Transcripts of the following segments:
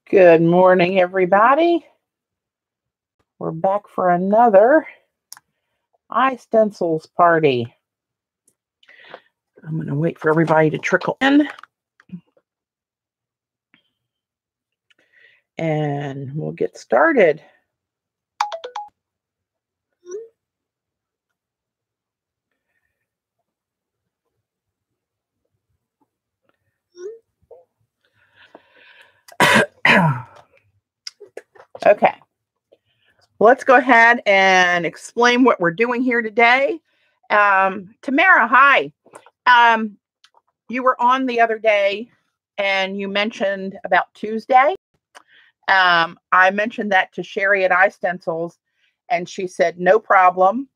Good morning, everybody. We're back for another iStencils party. I'm going to wait for everybody to trickle in. And we'll get started. Okay, let's go ahead and explain what we're doing here today. Tamara, hi. You were on the other day and you mentioned about Tuesday. I mentioned that to Sherry at iStencils and she said, no problem.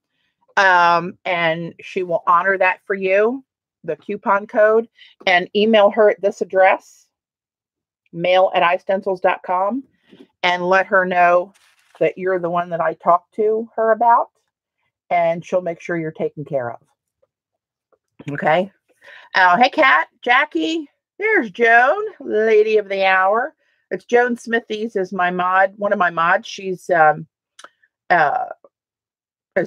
And she will honor that for you, the coupon code, and email her at this address, mail@istencils.com, and let her know that you're the one that I talked to her about, and she'll make sure you're taken care of. Okay. Hey, Kat, Jackie, there's Joan, lady of the hour. It's Joan Smithies is my mod, one of my mods. She's is the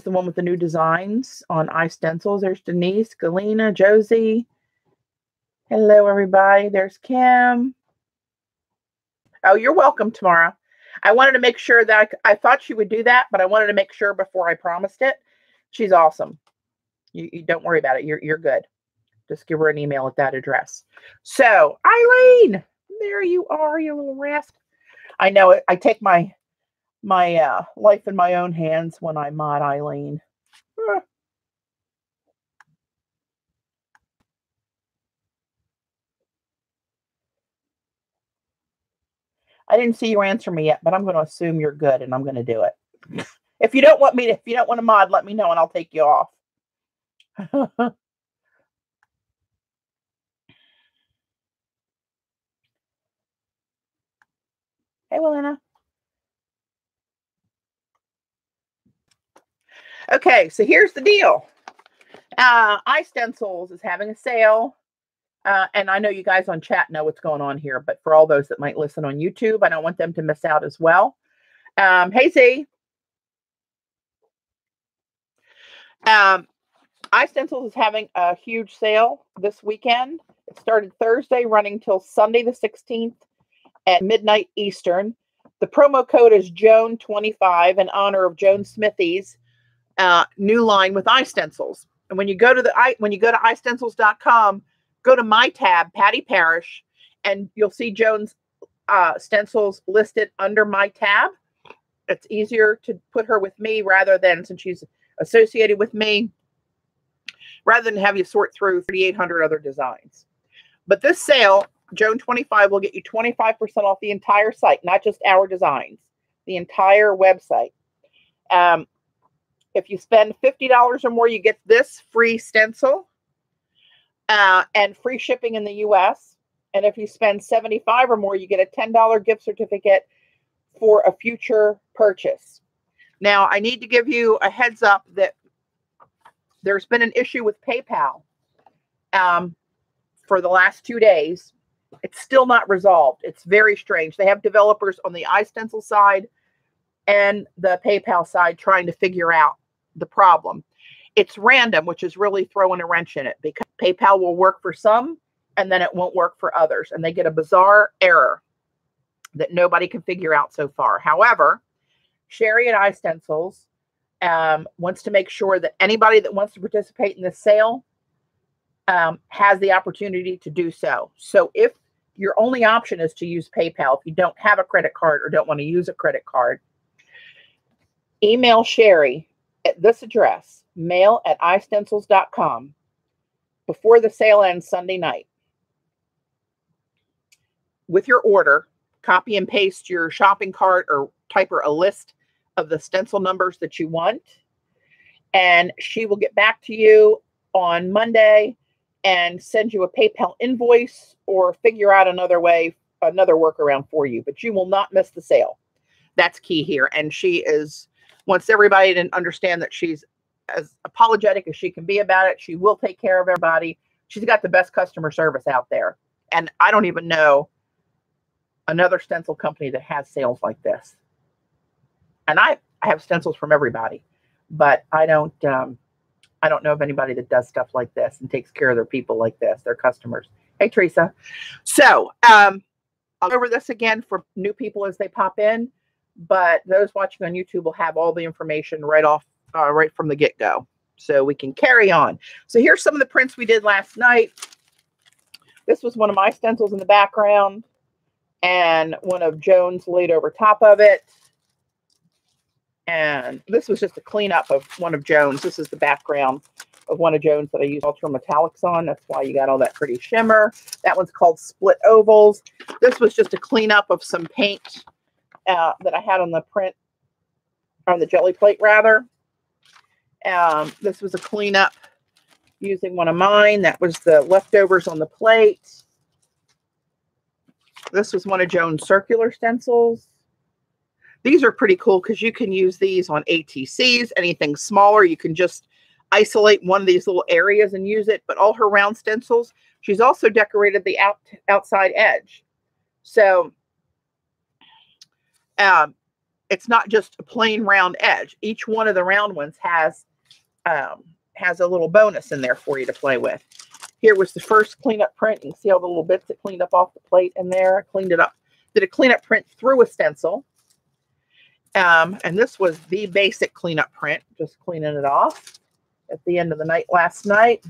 one with the new designs on iStencils. There's Denise, Galena, Josie. Hello, everybody. There's Kim. Oh, you're welcome, Tamara. I wanted to make sure that I thought she would do that, but I wanted to make sure before I promised it. She's awesome. You don't worry about it. You're good. Just give her an email at that address. So, Eileen, there you are, you little rascal. I know it. I take my life in my own hands when I mod Eileen. I didn't see you answer me yet, but I'm going to assume you're good, and I'm going to do it. If you don't want to mod, let me know, and I'll take you off. Hey, Wilena. Okay, so here's the deal. iStencils is having a sale. And I know you guys on chat know what's going on here, but for all those that might listen on YouTube, I don't want them to miss out as well. Hey, Z. iStencils is having a huge sale this weekend. It started Thursday, running till Sunday the 16th at midnight Eastern. The promo code is JOAN25 in honor of Joan Smithies' new line with iStencils. And when you go to iStencils.com, go to my tab, Patti Parrish, and you'll see Joan's stencils listed under my tab. It's easier to put her with me rather than, since she's associated with me, rather than have you sort through 3,800 other designs. But this sale, JOAN25, will get you 25% off the entire site, not just our designs, the entire website. If you spend $50 or more, you get this free stencil and free shipping in the US. And if you spend $75 or more, you get a $10 gift certificate for a future purchase. Now, I need to give you a heads up that there's been an issue with PayPal for the last 2 days. It's still not resolved. It's very strange. They have developers on the iStencil side and the PayPal side trying to figure out the problem. It's random, which is really throwing a wrench in it, because PayPal will work for some and then it won't work for others. And they get a bizarre error that nobody can figure out so far. However, Sherry at iStencils wants to make sure that anybody that wants to participate in this sale has the opportunity to do so. So if your only option is to use PayPal, if you don't have a credit card or don't want to use a credit card, email Sherry at this address, mail@istencils.com, before the sale ends Sunday night. With your order, copy and paste your shopping cart or type her a list of the stencil numbers that you want, and she will get back to you on Monday and send you a PayPal invoice or figure out another way, another workaround for you. But you will not miss the sale. That's key here. And she wants everybody to understand that she's as apologetic as she can be about it. She will take care of everybody. She's got the best customer service out there. And I don't even know another stencil company that has sales like this. And I have stencils from everybody, but I don't know of anybody that does stuff like this and takes care of their people like this, their customers. Hey, Teresa. So I'll go over this again for new people as they pop in, but those watching on YouTube will have all the information right from the get-go. So we can carry on. So here's some of the prints we did last night. This was one of my stencils in the background, and one of Joan's laid over top of it. And this was just a cleanup of one of Joan's. This is the background of one of Joan's that I use ultra metallics on. That's why you got all that pretty shimmer. That one's called Split Ovals. This was just a cleanup of some paint that I had on the print, on the jelly plate rather. This was a cleanup using one of mine. That was the leftovers on the plate. This was one of Joan's circular stencils. These are pretty cool because you can use these on ATCs, anything smaller. You can just isolate one of these little areas and use it. But all her round stencils, she's also decorated the outside edge. So it's not just a plain round edge. Each one of the round ones has a little bonus in there for you to play with. Here was the first cleanup print. You can see all the little bits that cleaned up off the plate in there. I cleaned it up. Did a cleanup print through a stencil. And this was the basic cleanup print, just cleaning it off at the end of the night last night.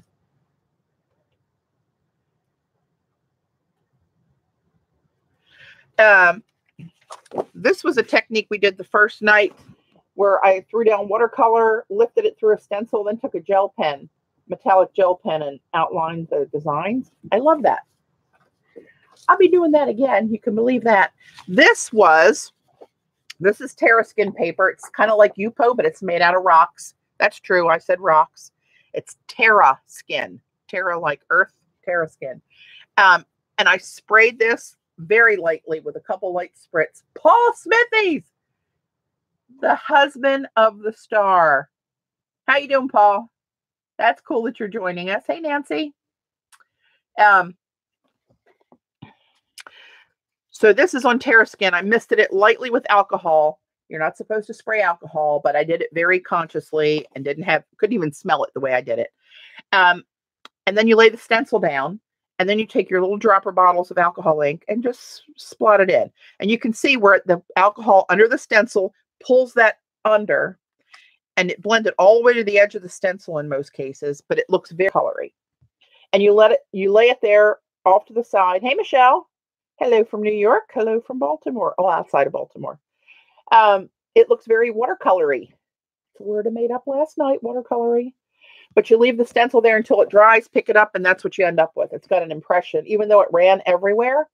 This was a technique we did the first night where I threw down watercolor, lifted it through a stencil, then took a gel pen, metallic gel pen, and outlined the designs. I love that. I'll be doing that again. You can believe that. This is Terra Skin paper. It's kind of like Yupo, but it's made out of rocks. That's true. I said rocks. It's Terra Skin. Terra like earth, Terra Skin. And I sprayed this very lightly with a couple light spritz. Paul Smithies, the husband of the star. How you doing, Paul? That's cool that you're joining us. Hey, Nancy. So this is on Terra Skin. I misted it lightly with alcohol. You're not supposed to spray alcohol, but I did it very consciously and couldn't even smell it the way I did it. And then you lay the stencil down, and then you take your little dropper bottles of alcohol ink and just splot it in. And you can see where the alcohol under the stencil pulls that under, and it blended all the way to the edge of the stencil in most cases, but it looks very colory. And you lay it there off to the side. Hey, Michelle. Hello from New York. Hello from Baltimore. Oh, outside of Baltimore. It looks very watercolory. It's a word I made up last night, watercolory. But you leave the stencil there until it dries, pick it up, and that's what you end up with. It's got an impression. Even though it ran everywhere,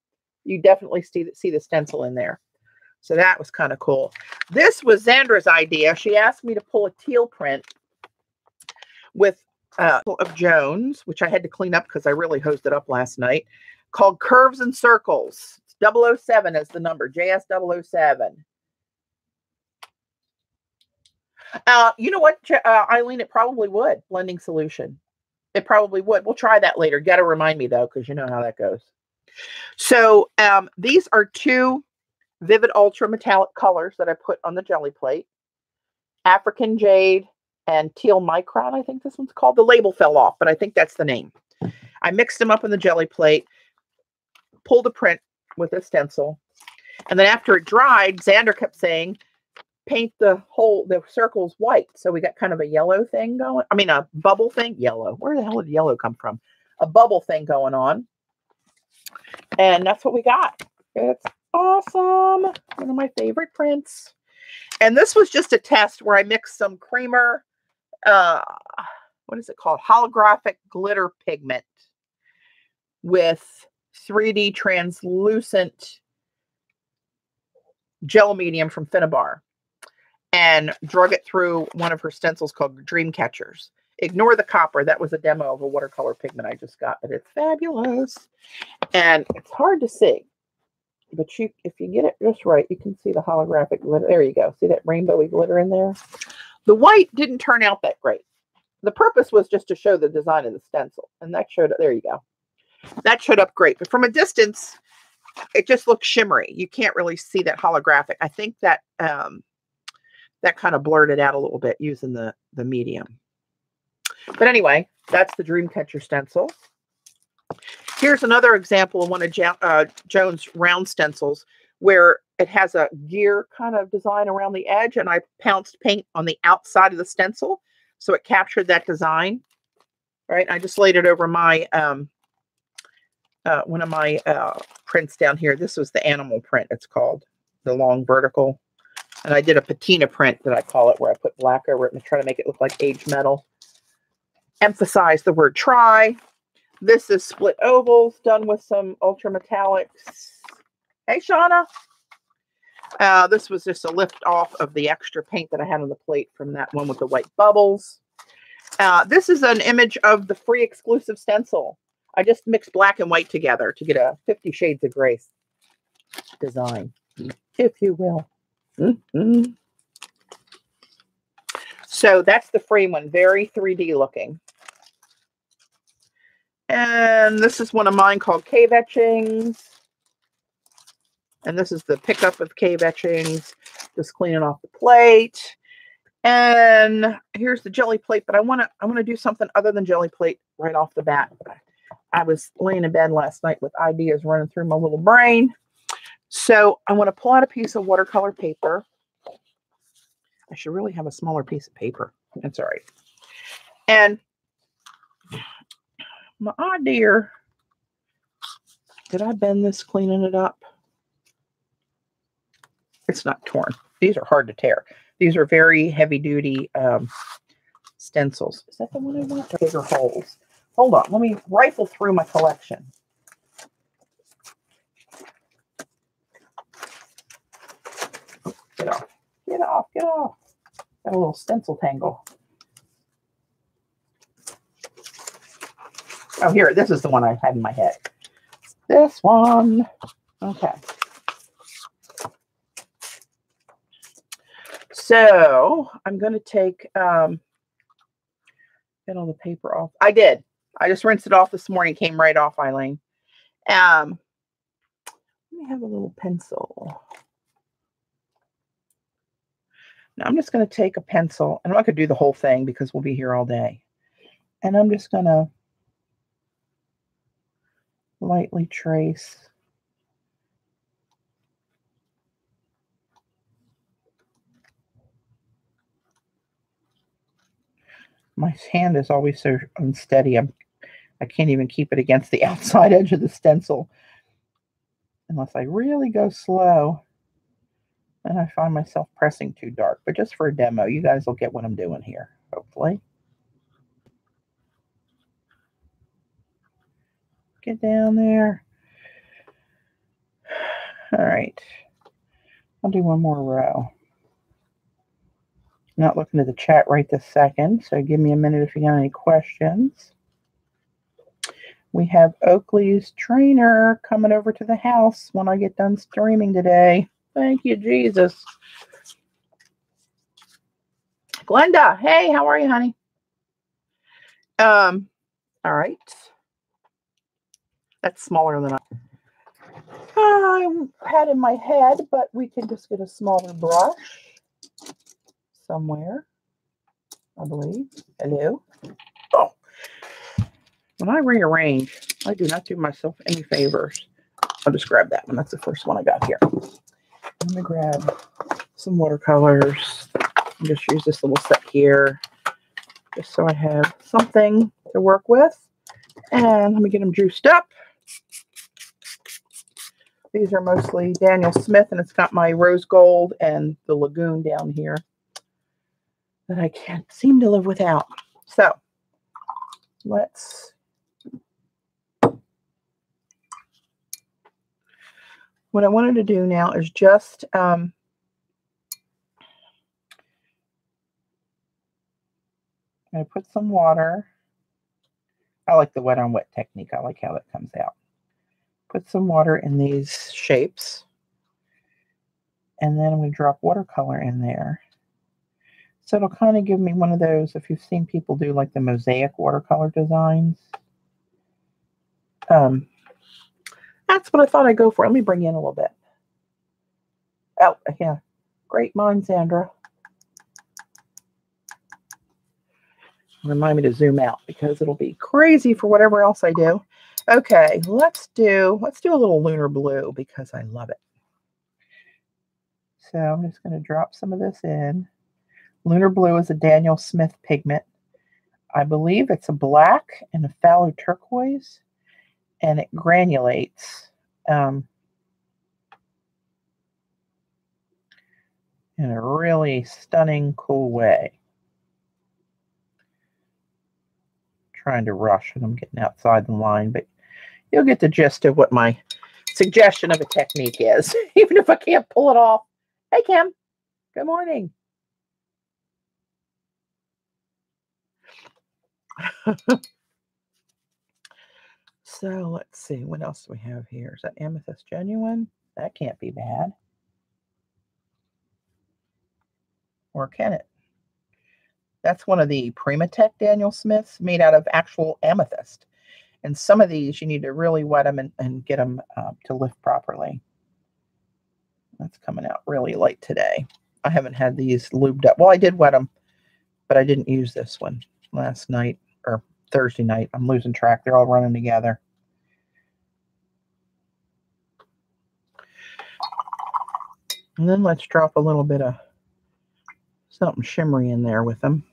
you definitely see the stencil in there. So that was kind of cool. This was Xandra's idea. She asked me to pull a teal print with of Joan's, which I had to clean up because I really hosed it up last night, called Curves and Circles. It's 007 is the number, JS007. You know what, Eileen, it probably would. Blending solution. It probably would. We'll try that later. Got to remind me, though, because you know how that goes. So these are two vivid ultra metallic colors that I put on the jelly plate. African Jade and Teal Micron, I think this one's called. The label fell off, but I think that's the name. I mixed them up on the jelly plate, pulled a print with a stencil, and then after it dried, Xandra kept saying, paint the circles white. So we got kind of a yellow thing going. I mean, a bubble thing. Yellow. Where the hell did yellow come from? A bubble thing going on. And that's what we got. It's awesome. One of my favorite prints. And this was just a test where I mixed some creamer, what is it called? Holographic glitter pigment with 3D translucent gel medium from Finnabar, and drug it through one of her stencils called Dream Catchers. Ignore the copper. That was a demo of a watercolor pigment I just got, but it's fabulous. And it's hard to see, but if you get it just right, you can see the holographic glitter. There you go. See that rainbowy glitter in there? The white didn't turn out that great. The purpose was just to show the design of the stencil, and that showed up. There you go. That showed up great. But from a distance, it just looks shimmery. You can't really see that holographic. I think that that kind of blurred it out a little bit using the medium. But anyway, that's the Dreamcatcher stencil. Here's another example of one of Joan's round stencils where it has a gear kind of design around the edge, and I pounced paint on the outside of the stencil, so it captured that design. Right, I just laid it over my one of my prints down here. This was the animal print. It's called the long vertical, and I did a patina print that I call it, where I put black over it and try to make it look like aged metal. Emphasize the word try. This is split ovals done with some ultra metallics. Hey, Shauna. This was just a lift off of the extra paint that I had on the plate from that one with the white bubbles. This is an image of the free exclusive stencil. I just mixed black and white together to get a 50 Shades of Grey design, if you will. So that's the free one, very 3D looking. And this is one of mine called Cave Etchings. And this is the pickup of Cave Etchings, just cleaning off the plate. And here's the jelly plate, but I want to do something other than jelly plate right off the bat. I was laying in bed last night with ideas running through my little brain. So I want to pull out a piece of watercolor paper. I should really have a smaller piece of paper. That's all right. And my idea, did I bend this cleaning it up? It's not torn. These are hard to tear. These are very heavy duty stencils. Is that the one I want? Bigger holes. Hold on. Let me rifle through my collection. Get off. Get off. Get off. Got a little stencil tangle. Oh, here. This is the one I had in my head. This one. Okay. So I'm going to take, get all the paper off. I did. I just rinsed it off this morning. Came right off, Eileen. Let me have a little pencil. Now I'm just going to take a pencil, and I'm not going to do the whole thing because we'll be here all day. And I'm just going to lightly trace. My hand is always so unsteady. I can't even keep it against the outside edge of the stencil unless I really go slow. And I find myself pressing too dark. But just for a demo, you guys will get what I'm doing here, hopefully. Get down there. All right. I'll do one more row. Not looking at the chat right this second, so give me a minute if you got any questions. We have Oakley's trainer coming over to the house when I get done streaming today. Thank you, Jesus. Glenda, hey, how are you, honey? All right. That's smaller than I had in my head, but we can just get a smaller brush somewhere, I believe. Hello. Oh. When I rearrange, I do not do myself any favors. I'll just grab that one. That's the first one I got here. I'm going to grab some watercolors and just use this little set here just so I have something to work with. And let me get them juiced up. These are mostly Daniel Smith, and it's got my rose gold and the lagoon down here that I can't seem to live without. So let's, what I wanted to do now is just I put some water. I like the wet on wet technique. I like how that comes out. Put some water in these shapes. And then we drop watercolor in there. So it'll kind of give me one of those, if you've seen people do like the mosaic watercolor designs. I That's what I thought I'd go for. Let me bring you in a little bit. Oh, yeah. Great mind, Sandra. Remind me to zoom out because it'll be crazy for whatever else I do. Okay, let's do a little Lunar Blue because I love it. So I'm just going to drop some of this in. Lunar Blue is a Daniel Smith pigment. I believe it's a black and a phthalo turquoise, and it granulates in a really stunning, cool way. Trying to rush and I'm getting outside the line, but you'll get the gist of what my suggestion of a technique is, even if I can't pull it off. Hey, Kim. Good morning. So let's see. What else do we have here? Is that Amethyst Genuine? That can't be bad. Or can it? That's one of the Primatech Daniel Smiths made out of actual amethyst. And some of these, you need to really wet them and get them to lift properly. That's coming out really light today. I haven't had these lubed up. Well, I did wet them, but I didn't use this one last night or Thursday night. I'm losing track. They're all running together. And then let's drop a little bit of something shimmery in there with them.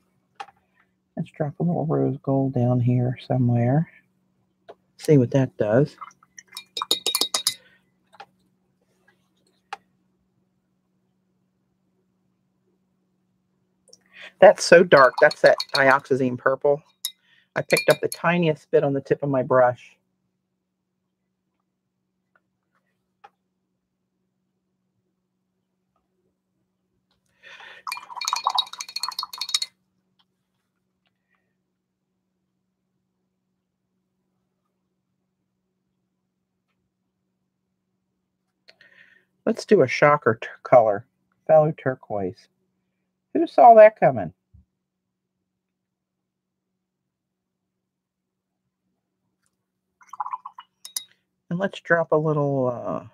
Let's drop a little rose gold down here somewhere. See what that does. That's so dark. That's that dioxazine purple. I picked up the tiniest bit on the tip of my brush. Let's do a shocker color. Phthalo turquoise. Who saw that coming? And let's drop a little, I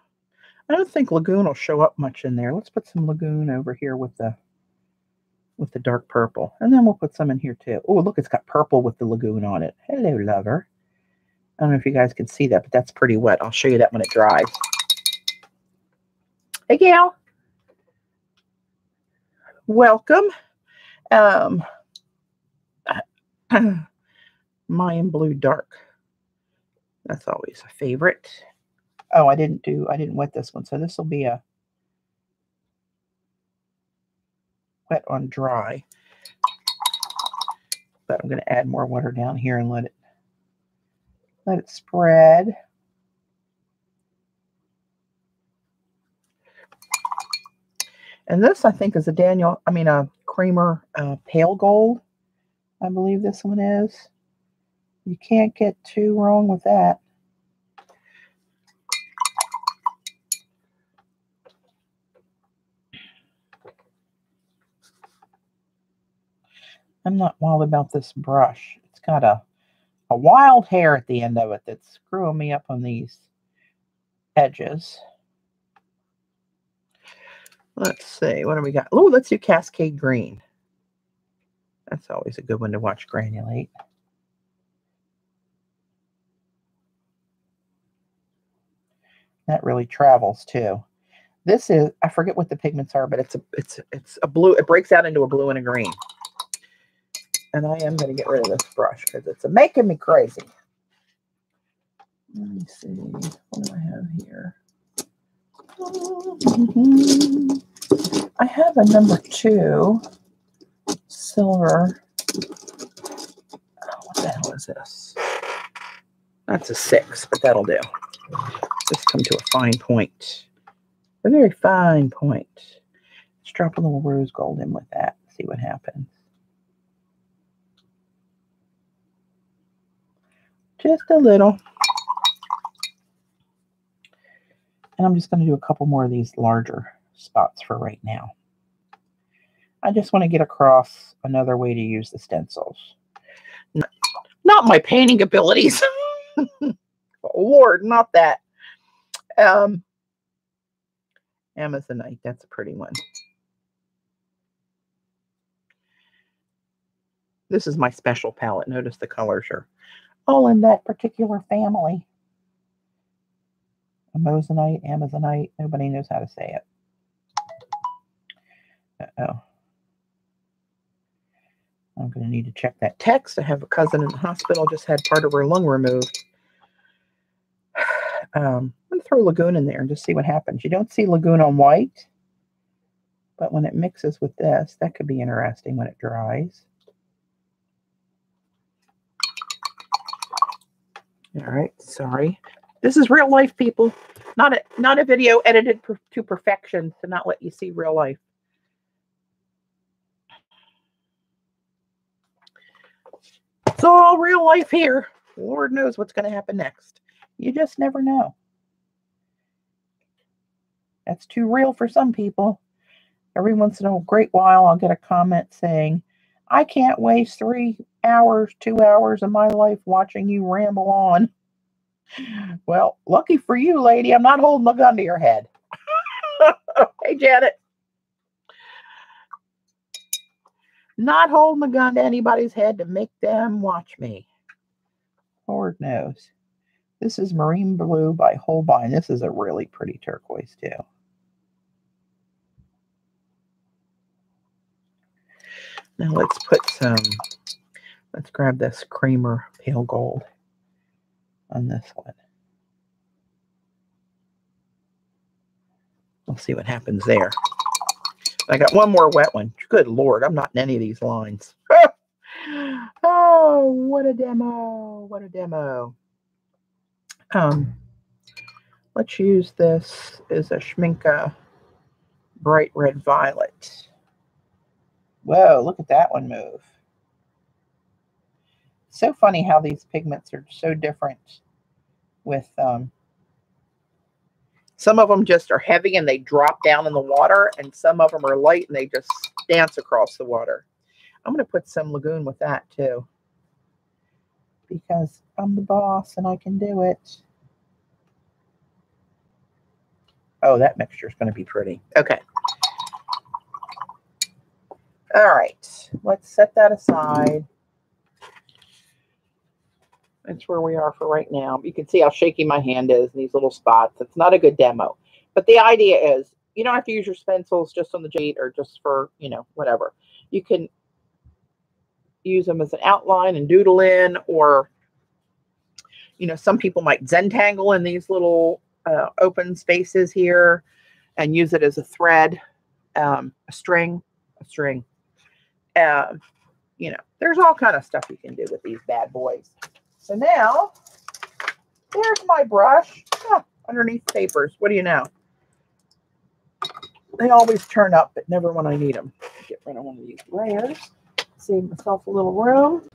don't think Lagoon will show up much in there. Let's put some Lagoon over here with the dark purple. And then we'll put some in here too. Oh, look, it's got purple with the Lagoon on it. Hello, lover. I don't know if you guys can see that, but that's pretty wet. I'll show you that when it dries. Hey, Gail. Welcome. Mayan Blue Dark. That's always a favorite. Oh, I didn't wet this one, so this will be a wet on dry. But I'm going to add more water down here and let it spread. And this, I think, is a Creamer Pale Gold. I believe this one is. You can't get too wrong with that. I'm not wild about this brush. It's got a wild hair at the end of it that's screwing me up on these edges. Let's see. What do we got? Oh, let's do Cascade Green. That's always a good one to watch granulate. That really travels too. This is, I forget what the pigments are, but it's a blue. It breaks out into a blue and a green. And I am going to get rid of this brush because it's making me crazy. Let me see. What do I have here? I have a number 2 silver. Oh, what the hell is this? That's a 6, but that'll do. Just come to a fine point. A very fine point. Let's drop a little rose gold in with that. See what happens. Just a little. And I'm just going to do a couple more of these larger spots for right now. I just want to get across another way to use the stencils. Not my painting abilities. Lord, not that. Amazonite, that's a pretty one. This is my special palette. Notice the colors are all in that particular family. Amazonite, nobody knows how to say it. Uh-oh. I'm going to need to check that text. I have a cousin in the hospital, just had part of her lung removed. I'm going to throw Lagoon in there and just see what happens. You don't see Lagoon on white, but when it mixes with this, that could be interesting when it dries. All right, sorry. This is real life, people. Not a video edited to perfection to not let you see real life. It's all real life here. Lord knows what's going to happen next. You just never know. That's too real for some people. Every once in a great while, I'll get a comment saying, I can't waste 3 hours, 2 hours of my life watching you ramble on. Well, lucky for you, lady, I'm not holding a gun to your head. Hey, Janet. Not holding a gun to anybody's head to make them watch me. Lord knows. This is Marine Blue by Holbein. This is a really pretty turquoise, too. Now let's grab this creamer pale gold on this one. We'll see what happens there. I got one more wet one. Good Lord, I'm not in any of these lines. Oh, what a demo. What a demo. Let's use this as a Schminke Bright Red Violet. Whoa, look at that one move. So funny how these pigments are so different with some of them just are heavy and they drop down in the water, and some of them are light and they just dance across the water. I'm going to put some Lagoon with that too, because I'm the boss and I can do it. Oh, that mixture is going to be pretty. Okay. All right. Let's set that aside. That's where we are for right now. You can see how shaky my hand is in these little spots. It's not a good demo. But the idea is you don't have to use your stencils just on the jade or just for, whatever. You can use them as an outline and doodle in, or, some people might Zentangle in these little open spaces here and use it as a thread, a string. There's all kind of stuff you can do with these bad boys. So now, there's my brush. Underneath papers. What do you know? They always turn up, but never when I need them. Get rid of one of these layers. Save myself a little room.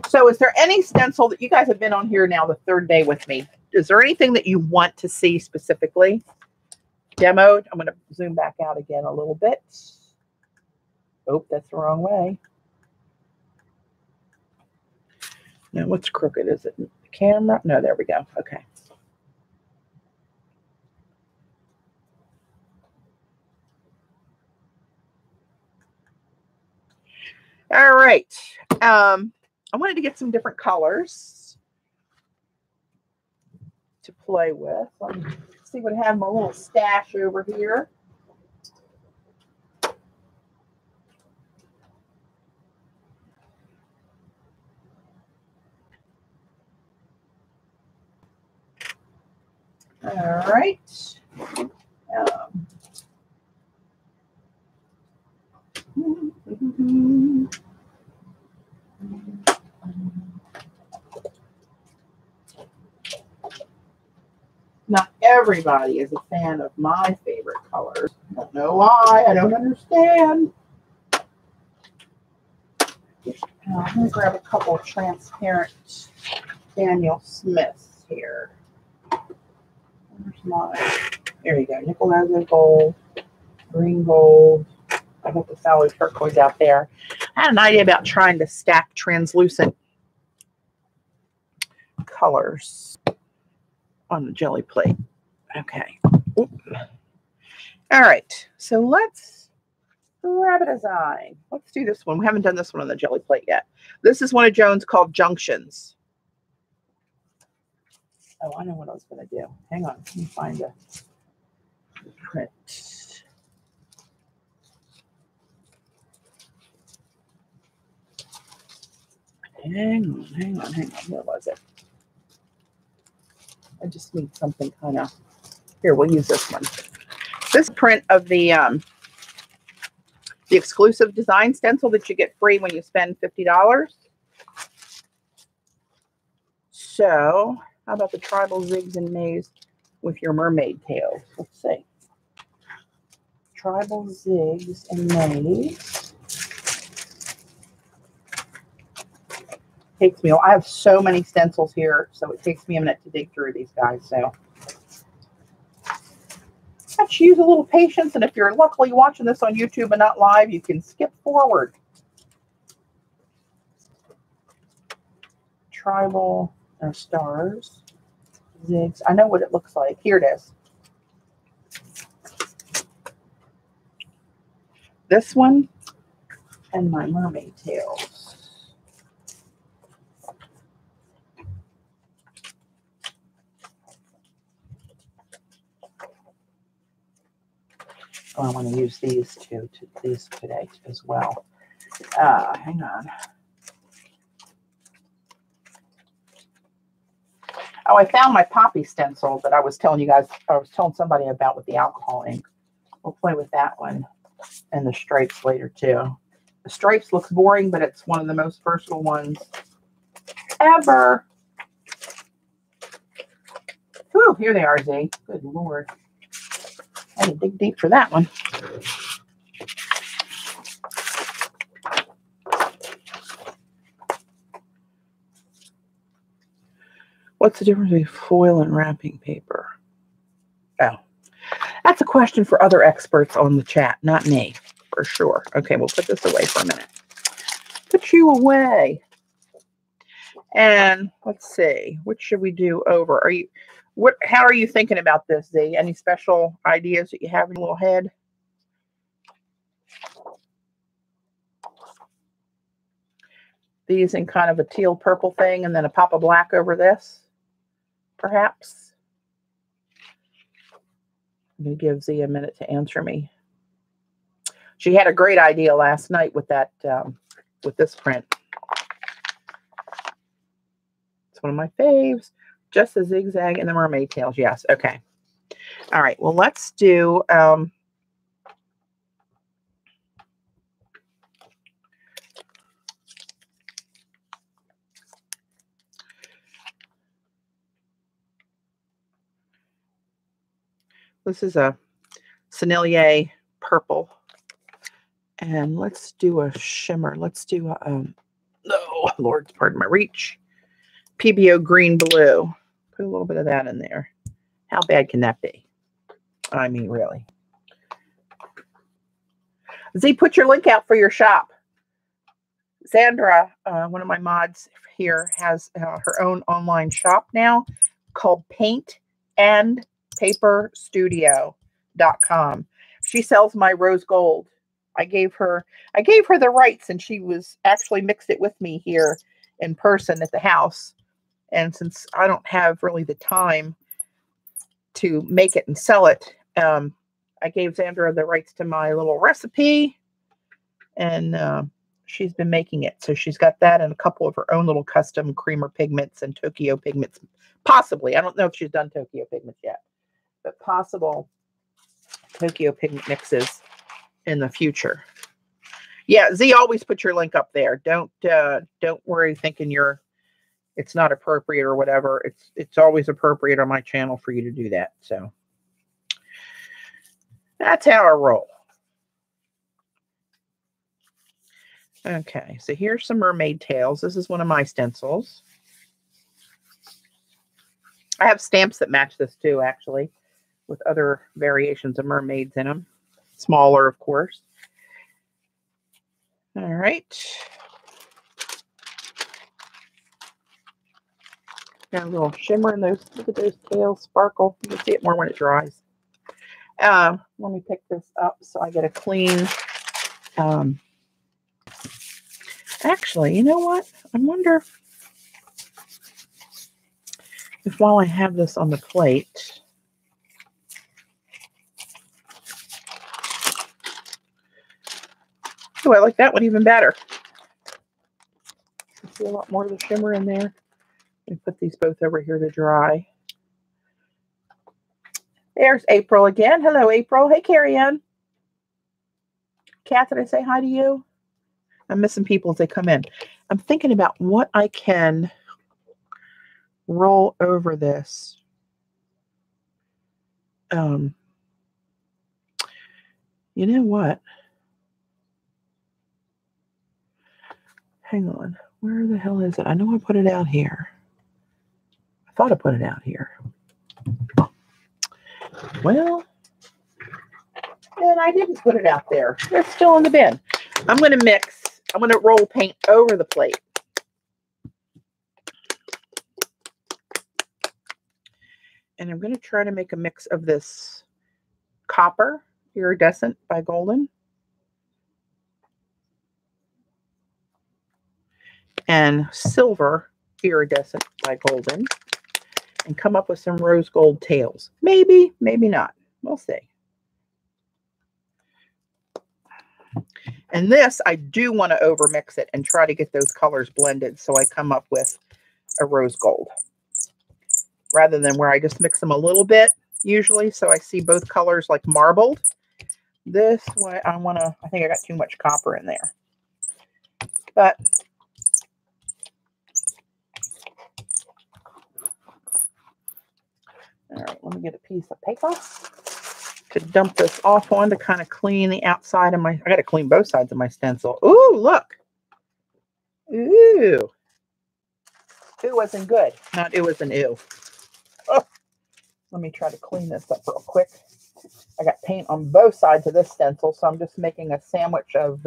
So is there any stencil that you guys have been on here now the third day with me? Is there anything that you want to see specifically demoed? I'm going to zoom back out again a little bit. Oh, that's the wrong way. Now, what's crooked? Is it the camera? No, there we go. Okay. All right. I wanted to get some different colors to play with. Let's see what I have in my little stash over here. All right. Not everybody is a fan of my favorite colors. I don't know why. I don't understand. I'm going to grab a couple of transparent Daniel Smiths here. Where's mine? There you go. Nickel Lazo gold, green gold. I got the sallow turquoise out there. I had an idea about trying to stack translucent colors. on the jelly plate. Okay. Oop. All right. So let's grab a design. Let's do this one. We haven't done this one on the jelly plate yet. This is one of Joan's called Junctions. Oh, I know what I was going to do. Hang on. Let me find the print. Hang on. Where was it? I just need something kind of... Here, we'll use this one. This print of the exclusive design stencil that you get free when you spend $50. So, how about the tribal zigs and maze with your mermaid tails? Let's see. Tribal zigs and maze. Takes me, I have so many stencils here, so it takes me a minute to dig through these guys. So, let's use a little patience, and if you're luckily watching this on YouTube and not live, you can skip forward. Tribal stars, zigs. I know what it looks like. Here it is. This one and my mermaid tails. Oh, I want to use these today as well. Hang on. Oh, I found my poppy stencil that I was telling you guys, I was telling somebody about with the alcohol ink. We'll play with that one and the stripes later too. The stripes looks boring, but it's one of the most versatile ones ever. Whew, here they are, Z. Good Lord. I had to dig deep for that one. What's the difference between foil and wrapping paper? Oh, that's a question for other experts on the chat, not me, for sure. Okay, we'll put this away for a minute. Put you away. And let's see, what should we do over? How are you thinking about this, Z? Any special ideas that you have in your little head? These in kind of a teal purple thing and then a pop of black over this, perhaps? I'm going to give Z a minute to answer me. She had a great idea last night with that, with this print. It's one of my faves. Just the zigzag and the mermaid tails. Yes. Okay. All right. Well, let's do this is a Sennelier purple. And let's do a shimmer. Let's do a oh Lord, pardon my reach. PBO green blue. Put a little bit of that in there. How bad can that be? I mean, really. Z, put your link out for your shop. Sandra, one of my mods here, has her own online shop now called paintandpaperstudio.com. She sells my rose gold. I gave her the rights, and she was actually mixed it with me here in person at the house. And since I don't have really the time to make it and sell it, I gave Sandra the rights to my little recipe, and she's been making it. So she's got that and a couple of her own little custom creamer pigments and Tokyo pigments. Possibly. I don't know if she's done Tokyo pigments yet, but possible Tokyo pigment mixes in the future. Yeah, Z, always put your link up there. Don't worry thinking it's not appropriate or whatever. It's always appropriate on my channel for you to do that. So that's how I roll. Okay, so here's some mermaid tails. This is one of my stencils. I have stamps that match this too, actually, with other variations of mermaids in them. Smaller, of course. All right. Got a little shimmer in those. Look at those tails sparkle. You can see it more when it dries. Let me pick this up so I get a clean. Actually, you know what? I wonder if while I have this on the plate, oh, I like that one even better. You see a lot more of the shimmer in there. Let me put these both over here to dry. There's April again. Hello, April. Hey, Carrie Ann. Kat, did I say hi to you? I'm missing people as they come in. I'm thinking about what I can roll over this. You know what? Hang on. Where the hell is it? I know I put it out here. I thought I put it out here. Well, and I didn't put it out there. They're still in the bin. I'm going to mix. I'm going to roll paint over the plate. And I'm going to try to make a mix of this copper iridescent by Golden and silver iridescent by Golden and come up with some rose gold tails. Maybe, maybe not. We'll see. And this, I do want to overmix it and try to get those colors blended so I come up with a rose gold. Rather than where I just mix them a little bit, usually, so I see both colors like marbled. This way, I think I got too much copper in there. But all right, let me get a piece of paper to dump this off on to kind of clean the outside of my, I got to clean both sides of my stencil. Ooh, look. Ooh. It wasn't good. Not it was an ew. Oh. Let me try to clean this up real quick. I got paint on both sides of this stencil, so I'm just making a sandwich of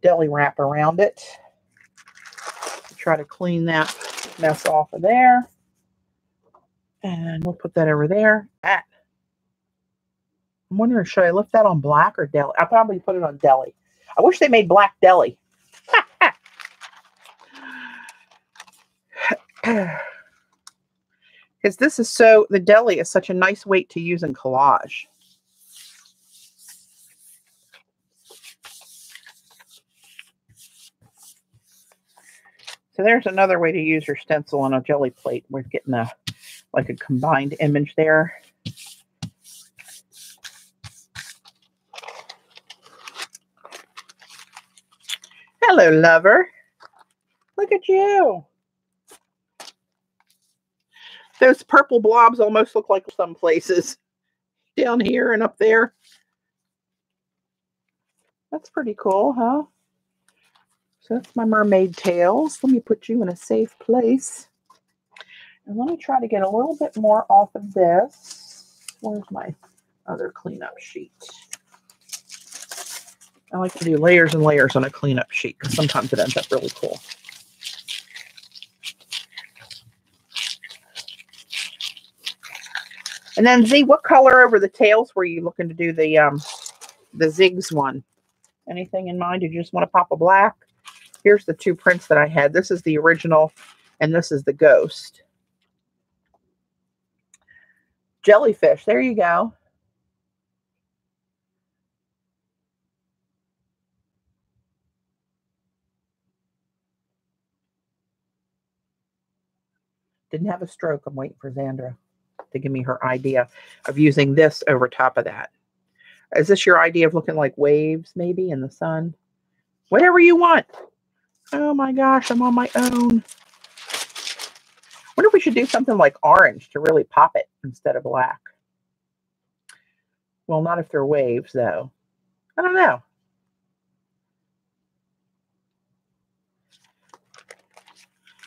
deli wrap around it. Try to clean that mess off of there. And we'll put that over there. I'm wondering, should I lift that on black or deli? I'll probably put it on deli. I wish they made black deli. Because this is the deli is such a nice weight to use in collage. So there's another way to use your stencil on a jelly plate. We're getting like a combined image there. Hello, lover. Look at you. Those purple blobs almost look like some places down here and up there. That's pretty cool, huh? So that's my mermaid tails. Let me put you in a safe place. And let me try to get a little bit more off of this. Where's my other cleanup sheet? I like to do layers and layers on a cleanup sheet because sometimes it ends up really cool. And then Z, what color over the tails were you looking to do the zigs one? Anything in mind? Did you just want to pop a black? Here's the two prints that I had. This is the original and this is the ghost. Jellyfish, there you go. Didn't have a stroke. I'm waiting for Xandra to give me her idea of using this over top of that. Is this your idea of looking like waves maybe in the sun? Whatever you want. Oh my gosh, I'm on my own. Wonder if we should do something like orange to really pop it instead of black. Well, not if they're waves though. I don't know.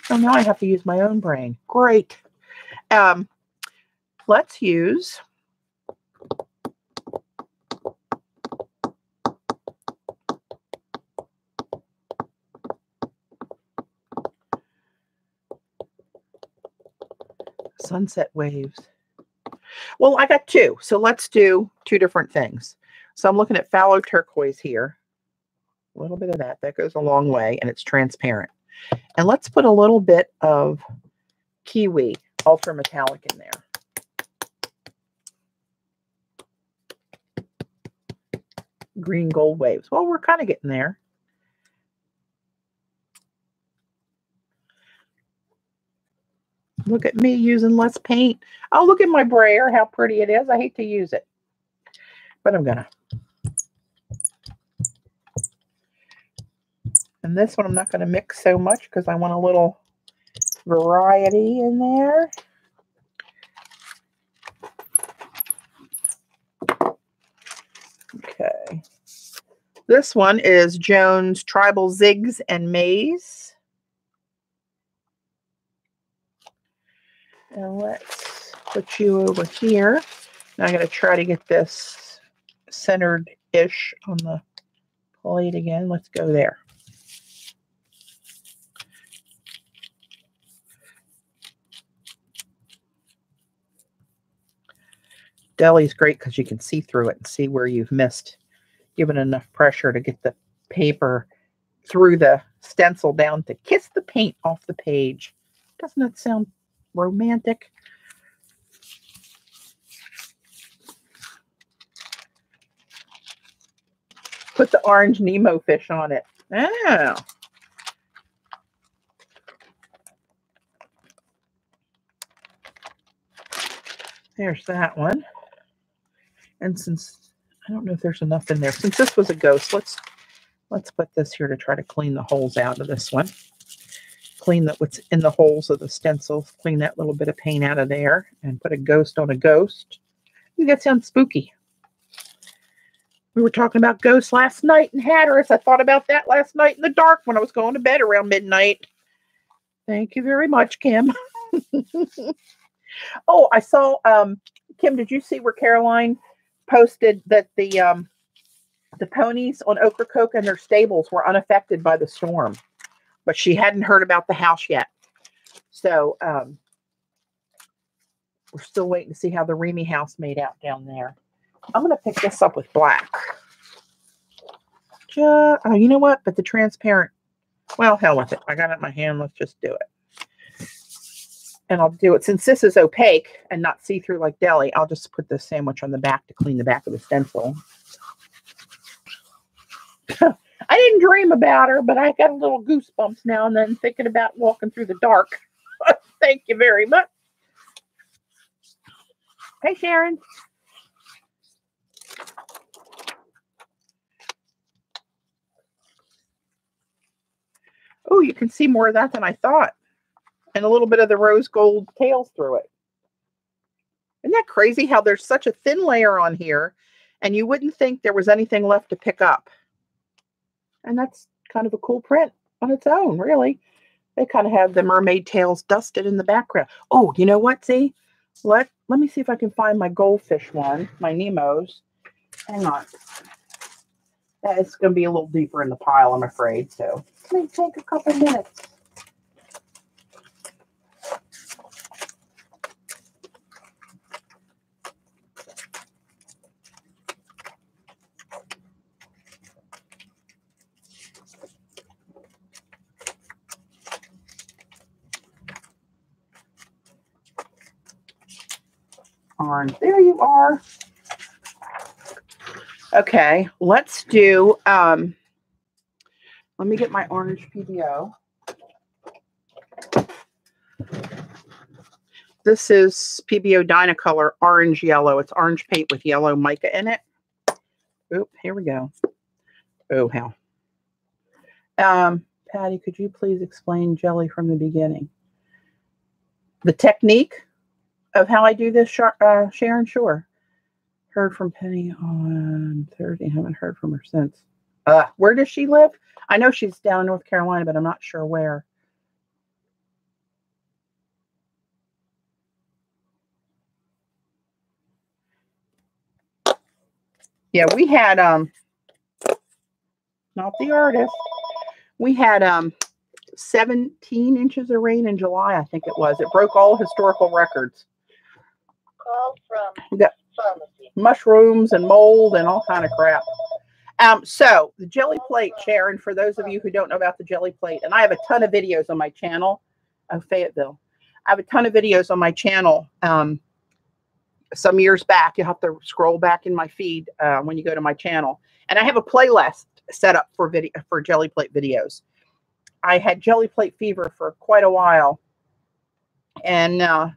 Oh, now I have to use my own brain. Great. Let's use Sunset waves. Well, I got two, so let's do two different things. So I'm looking at fallow turquoise here. A little bit of that. That goes a long way, and it's transparent. And let's put a little bit of kiwi ultra metallic in there. Green gold waves. Well, we're kind of getting there. Look at me using less paint. Oh, look at my brayer, how pretty it is. I hate to use it, but I'm gonna. And this one I'm not going to mix so much because I want a little variety in there. Okay. This one is Joan's Tribal Zigs and Maze. And let's put you over here. Now I'm going to try to get this centered-ish on the plate again. Let's go there. Deli's great because you can see through it and see where you've missed. Given enough pressure to get the paper through the stencil down to kiss the paint off the page. Doesn't that sound romantic? Put the orange Nemo fish on it. Oh. There's that one. And since I don't know if there's enough in there, since this was a ghost, let's put this here to try to clean the holes out of this one. Clean what's in the holes of the stencil. Clean that little bit of paint out of there and put a ghost on a ghost. Ooh, that sounds spooky. We were talking about ghosts last night in Hatteras. I thought about that last night in the dark when I was going to bed around midnight. Thank you very much, Kim. Oh, I saw, Kim, did you see where Caroline posted that the ponies on Ocracoke and their stables were unaffected by the storm, but she hadn't heard about the house yet. So we're still waiting to see how the Remy house made out down there. I'm going to pick this up with black. Oh, you know what? But the transparent, well, hell with it. I got it in my hand. Let's just do it. And I'll do it, since this is opaque and not see-through like Deli, I'll just put this sandwich on the back to clean the back of the stencil. I didn't dream about her, but I got a little goosebumps now and then thinking about walking through the dark. Thank you very much. Hey, Sharon. Oh, you can see more of that than I thought. And a little bit of the rose gold tails through it. Isn't that crazy how there's such a thin layer on here and you wouldn't think there was anything left to pick up? And that's kind of a cool print on its own, really. They kind of have the mermaid tails dusted in the background. Oh, you know what? See? Let me see if I can find my goldfish one, my Nemos. Hang on. It's going to be a little deeper in the pile, I'm afraid. So it may take a couple minutes. Orange. There you are. Okay, let's do, let me get my orange PBO. This is PBO Dynacolor Orange Yellow. It's orange paint with yellow mica in it. Oop, here we go. Oh, hell. Patty, could you please explain jelly from the beginning? The technique of how I do this, Sharon? Sure. Heard from Penny on Thursday. Haven't heard from her since. Where does she live? I know she's down in North Carolina, but I'm not sure where. Yeah, we had not the artist. We had 17 inches of rain in July, I think it was. It broke all historical records. Call from We got pharmacy. mushrooms and mold and all kind of crap. So the jelly plate, Sharon, for those of you who don't know about the jelly plate, and I have a ton of videos on my channel. Oh, Fayetteville. I have a ton of videos on my channel. Some years back, you'll have to scroll back in my feed when you go to my channel. And I have a playlist set up for jelly plate videos. I had jelly plate fever for quite a while. And then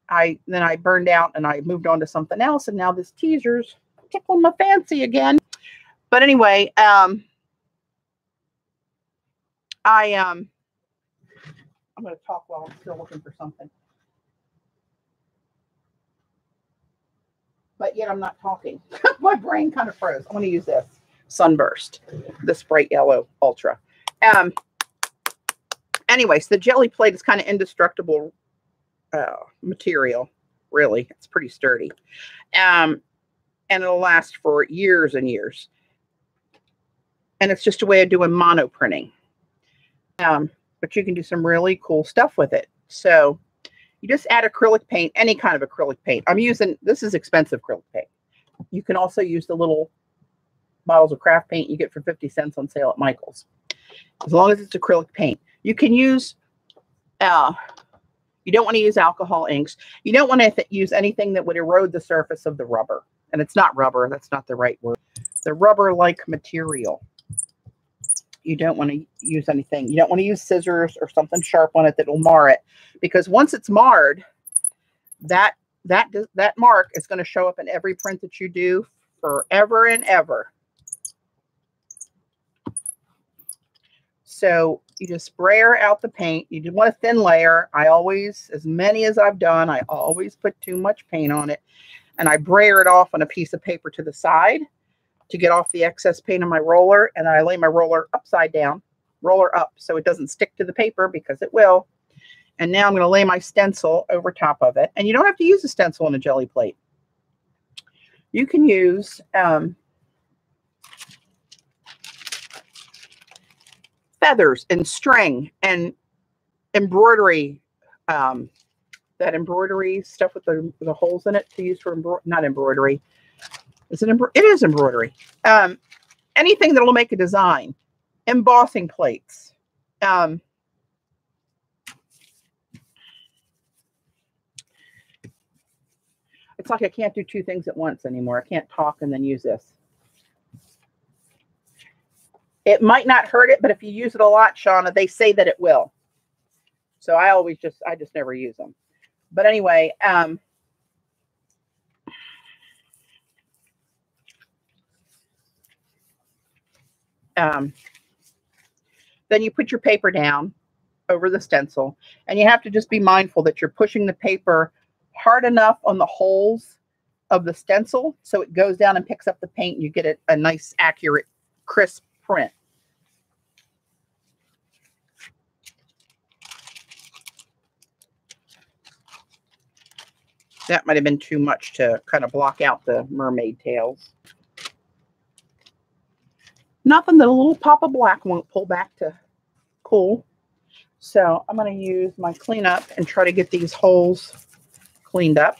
I burned out and I moved on to something else. And now this teaser's tickling my fancy again. But anyway, I'm going to talk while I'm still looking for something. But yet I'm not talking. My brain kind of froze. I'm going to use this Sunburst, this bright yellow ultra. Anyways, the jelly plate is kind of indestructible material. Really, it's pretty sturdy. And it'll last for years and years. And it's just a way of doing mono printing. But you can do some really cool stuff with it. So you just add acrylic paint, any kind of acrylic paint. I'm using, this is expensive acrylic paint. You can also use the little bottles of craft paint you get for 50 cents on sale at Michael's. As long as it's acrylic paint. You can use, you don't want to use alcohol inks. You don't want to use anything that would erode the surface of the rubber. And it's not rubber, that's not the right word. The rubber-like material. You don't want to use anything. You don't want to use scissors or something sharp on it that will mar it. Because once it's marred, that mark is going to show up in every print that you do forever and ever. So you just spray out the paint. You want a thin layer. I always, as many as I've done, I always put too much paint on it. And I brayer it off on a piece of paper to the side to get off the excess paint on my roller. And then I lay my roller upside down, roller up, so it doesn't stick to the paper because it will. And now I'm going to lay my stencil over top of it. And you don't have to use a stencil on a jelly plate. You can use feathers and string and embroidery, that embroidery stuff with the holes in it to use for not embroidery. It is embroidery. Anything that will make a design. Embossing plates. It's like I can't do two things at once anymore. I can't talk and then use this. It might not hurt it, but if you use it a lot, Shauna, they say that it will. So I just never use them. But anyway, then you put your paper down over the stencil, and you have to just be mindful that you're pushing the paper hard enough on the holes of the stencil so it goes down and picks up the paint and you get a nice, accurate, crisp print. That might have been too much to kind of block out the mermaid tails. Nothing that a little pop of black won't pull back to cool. So I'm going to use my cleanup and try to get these holes cleaned up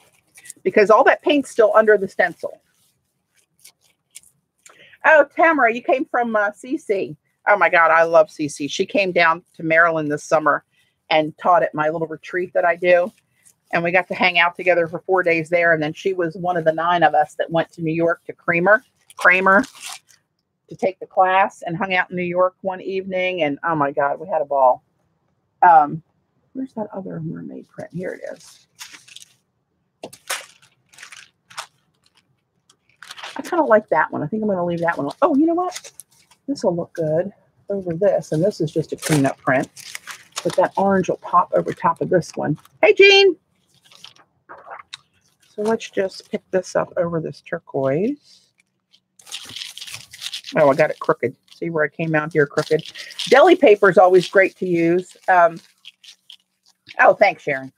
because all that paint's still under the stencil. Oh, Tamara, you came from CC. Oh my God, I love CC. She came down to Maryland this summer and taught at my little retreat that I do. And we got to hang out together for 4 days there. And then she was one of the 9 of us that went to New York to Kramer to take the class and hung out in New York one evening. And oh my God, we had a ball. Where's that other mermaid print? Here it is. I kind of like that one. I think I'm going to leave that one. Oh, you know what? This will look good over this. And this is just a cleanup print. But that orange will pop over top of this one. Hey, Jean. So let's just pick this up over this turquoise. Oh, I got it crooked. See where I came out here crooked? Deli paper is always great to use. Oh, thanks, Sharon.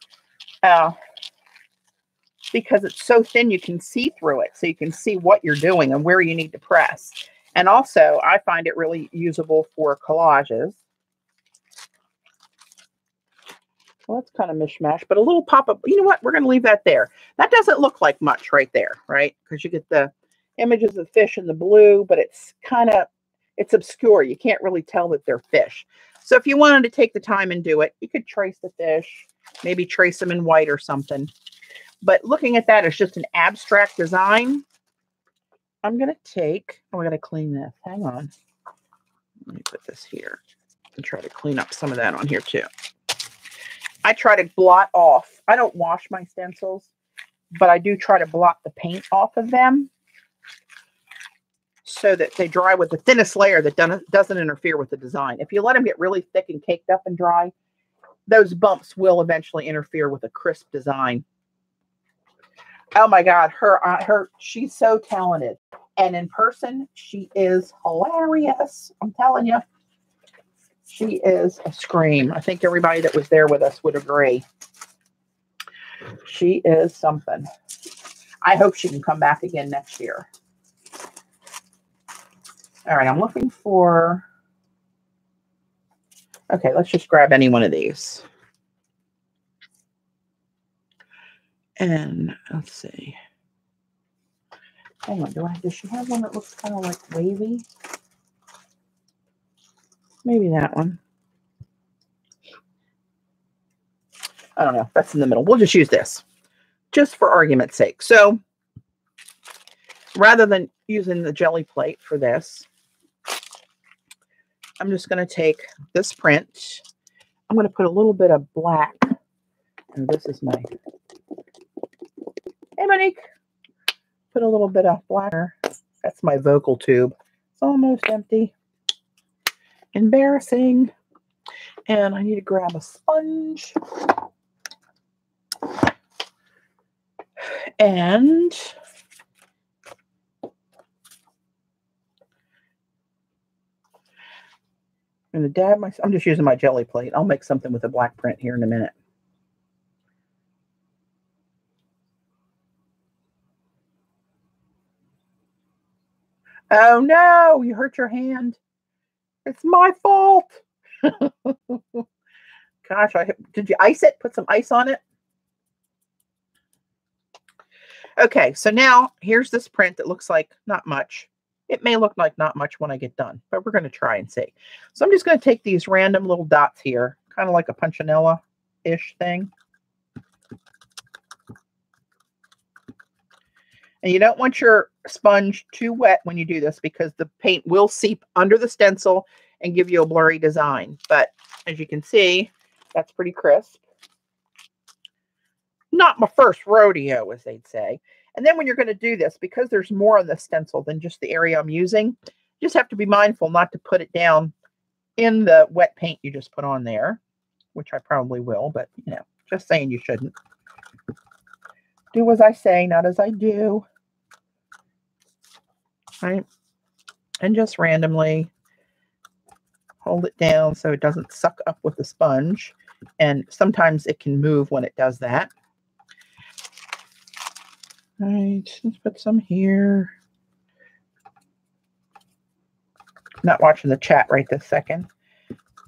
Because it's so thin, you can see through it. So you can see what you're doing and where you need to press. And also, I find it really usable for collages. Well, that's kind of mishmash, but a little pop-up. You know what? We're going to leave that there. That doesn't look like much right there, right? Because you get the images of fish in the blue, but it's obscure. You can't really tell that they're fish. So if you wanted to take the time and do it, you could trace the fish, maybe trace them in white or something. But looking at that as just an abstract design, I'm going to take, oh, I got to clean this. Hang on. Let me put this here and try to clean up some of that on here too. I try to blot off. I don't wash my stencils, but I do try to blot the paint off of them so that they dry with the thinnest layer that doesn't interfere with the design. If you let them get really thick and caked up and dry, those bumps will eventually interfere with a crisp design. Oh my God, she's so talented. And in person, she is hilarious. I'm telling you. She is a scream. I think everybody that was there with us would agree. She is something. I hope she can come back again next year. All right, I'm looking for... Okay, let's just grab any one of these. And let's see. Hang on, does she have one that looks kind of like wavy? Maybe that one. I don't know. That's in the middle. We'll just use this, just for argument's sake. So rather than using the jelly plate for this, I'm just going to take this print. I'm going to put a little bit of black. And this is my... Hey, Monique. Put a little bit of black. That's my vocal tube. It's almost empty. Embarrassing. And I need to grab a sponge. And I'm going to dab I'm just using my jelly plate. I'll make something with a black print here in a minute. Oh no, you hurt your hand. It's my fault. Gosh, did you ice it? Put some ice on it? Okay, so now here's this print that looks like not much. It may look like not much when I get done, but we're going to try and see. So I'm just going to take these random little dots here, kind of like a punchinella-ish thing. And you don't want your sponge too wet when you do this because the paint will seep under the stencil and give you a blurry design. But as you can see, that's pretty crisp. Not my first rodeo, as they'd say. And then when you're going to do this, because there's more on the stencil than just the area I'm using, you just have to be mindful not to put it down in the wet paint you just put on there, which I probably will, but, you know, just saying you shouldn't. Do as I say, not as I do. Right? And just randomly hold it down so it doesn't suck up with the sponge. And sometimes it can move when it does that. All right, let's put some here. Not watching the chat right this second.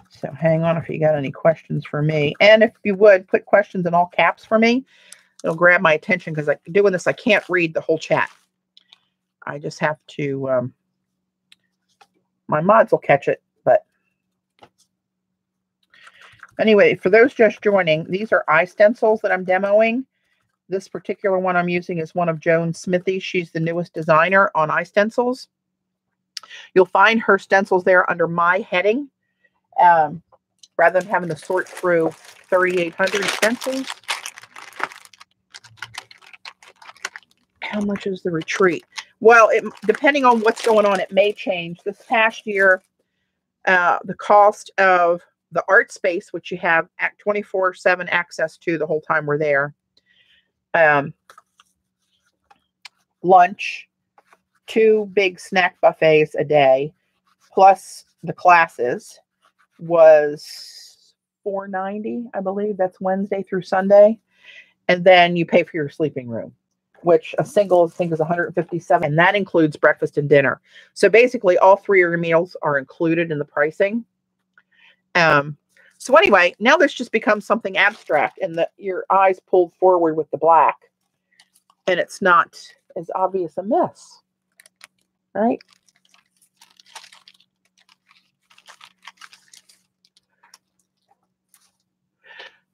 So hang on if you got any questions for me. And if you would, put questions in all caps for me. It'll grab my attention because doing this, I can't read the whole chat. I just have to, my mods will catch it, but anyway, for those just joining, these are iStencils that I'm demoing. This particular one I'm using is one of Joan Smithy's. She's the newest designer on iStencils. You'll find her stencils there under my heading, rather than having to sort through 3,800 stencils. How much is the retreat? Well, depending on what's going on, it may change. This past year, the cost of the art space, which you have 24/7 access to the whole time we're there, lunch, 2 big snack buffets a day, plus the classes, was $490, I believe. That's Wednesday through Sunday. And then you pay for your sleeping room, which a single, I think, is $157, and that includes breakfast and dinner. So basically, all 3 of your meals are included in the pricing. So anyway, now this just becomes something abstract, and your eyes pulled forward with the black, and it's not as obvious a miss, right?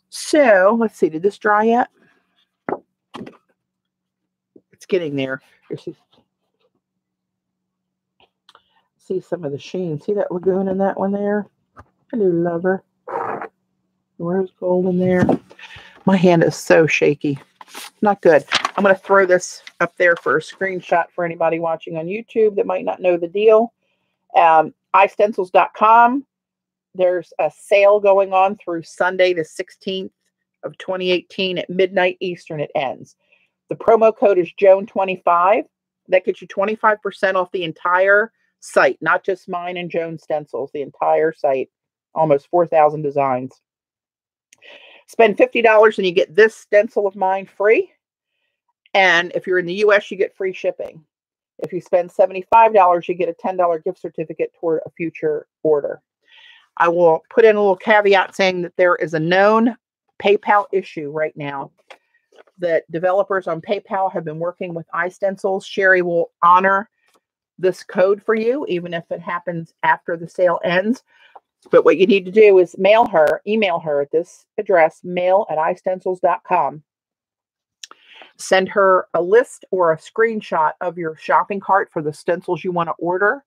So let's see, did this dry yet? It's getting there. See some of the sheen. See that lagoon in that one there? Hello, lover. Rose gold in there. My hand is so shaky. Not good. I'm going to throw this up there for a screenshot for anybody watching on YouTube that might not know the deal. iStencils.com. There's a sale going on through Sunday the 16th of 2018 at midnight Eastern. It ends. The promo code is JOAN25. That gets you 25% off the entire site, not just mine and Joan stencils, the entire site, almost 4,000 designs. Spend $50 and you get this stencil of mine free. And if you're in the US, you get free shipping. If you spend $75, you get a $10 gift certificate toward a future order. I will put in a little caveat saying that there is a known PayPal issue right now. That developers on PayPal have been working with iStencils. Sherry will honor this code for you, even if it happens after the sale ends. But what you need to do is email her at this address, mail@istencils.com. Send her a list or a screenshot of your shopping cart for the stencils you want to order.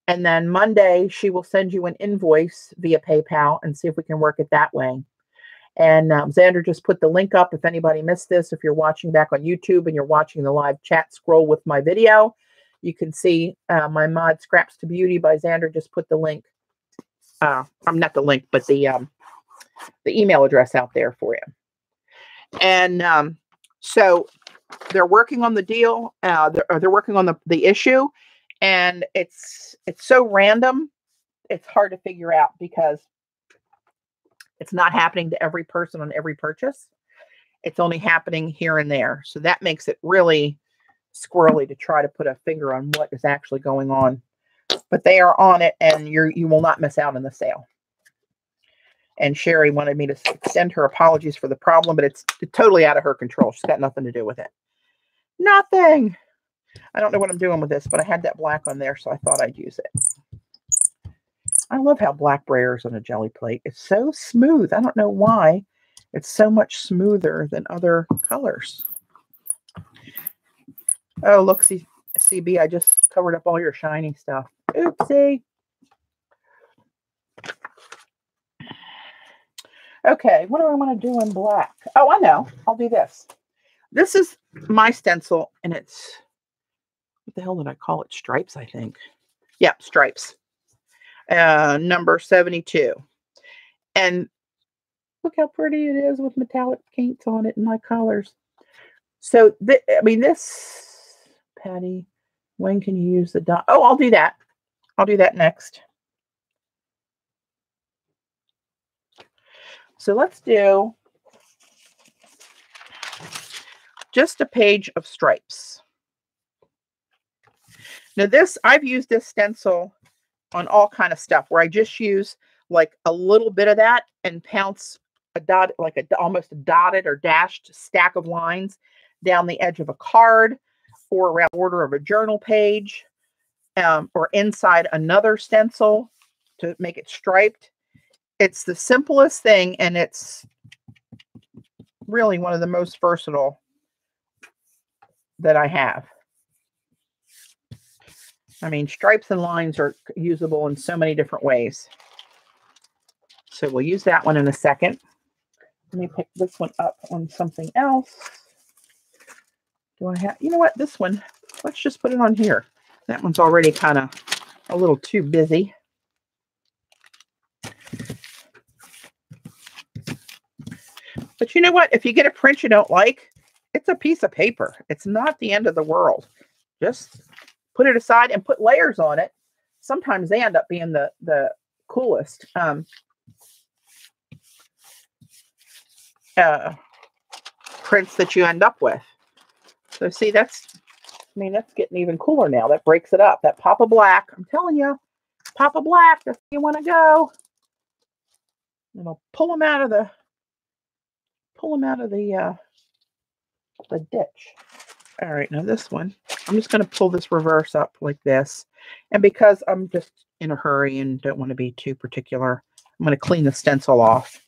And then Monday, she will send you an invoice via PayPal and see if we can work it that way. And Xander just put the link up. If anybody missed this, if you're watching back on YouTube and you're watching the live chat, scroll with my video. You can see my mod Scraps to Beauty by Xander just put the link. I'm not the link, but the email address out there for you. And so they're working on the deal. They're working on the issue, and it's so random. It's hard to figure out because it's not happening to every person on every purchase. It's only happening here and there. So that makes it really squirrely to try to put a finger on what is actually going on. But they are on it, and you will not miss out on the sale. And Sherry wanted me to extend her apologies for the problem, but it's totally out of her control. She's got nothing to do with it. Nothing. I don't know what I'm doing with this, but I had that black on there, so I thought I'd use it. I love how black brayers on a jelly plate. It's so smooth. I don't know why it's so much smoother than other colors. Oh, look, CB, I just covered up all your shiny stuff. Oopsie. Okay, what do I want to do in black? Oh, I know. I'll do this. This is my stencil, and it's, what the hell did I call it? Stripes, I think. Yeah, Stripes. Number 72. And look how pretty it is with metallic paints on it and my colors. So, I mean, this, Patty, when can you use the dot? Oh, I'll do that. I'll do that next. So let's do just a page of stripes. Now this, I've used this stencil on all kind of stuff where I just use like a little bit of that and pounce a dot, like almost a dotted or dashed stack of lines down the edge of a card or around the border of a journal page or inside another stencil to make it striped. It's the simplest thing, and it's really one of the most versatile that I have. I mean, stripes and lines are usable in so many different ways. So we'll use that one in a second. Let me pick this one up on something else. Do I have, you know what, this one, let's just put it on here. That one's already kind of a little too busy. But you know what? If you get a print you don't like, it's a piece of paper. It's not the end of the world. Just put it aside and put layers on it. Sometimes they end up being the coolest prints that you end up with. So see, that's getting even cooler now. That breaks it up. That pop of black. I'm telling you, pop of black. That's where you want to go. And I'll pull them out of the ditch. All right, now this one, I'm just going to pull this reverse up like this. And because I'm just in a hurry and don't want to be too particular, I'm going to clean the stencil off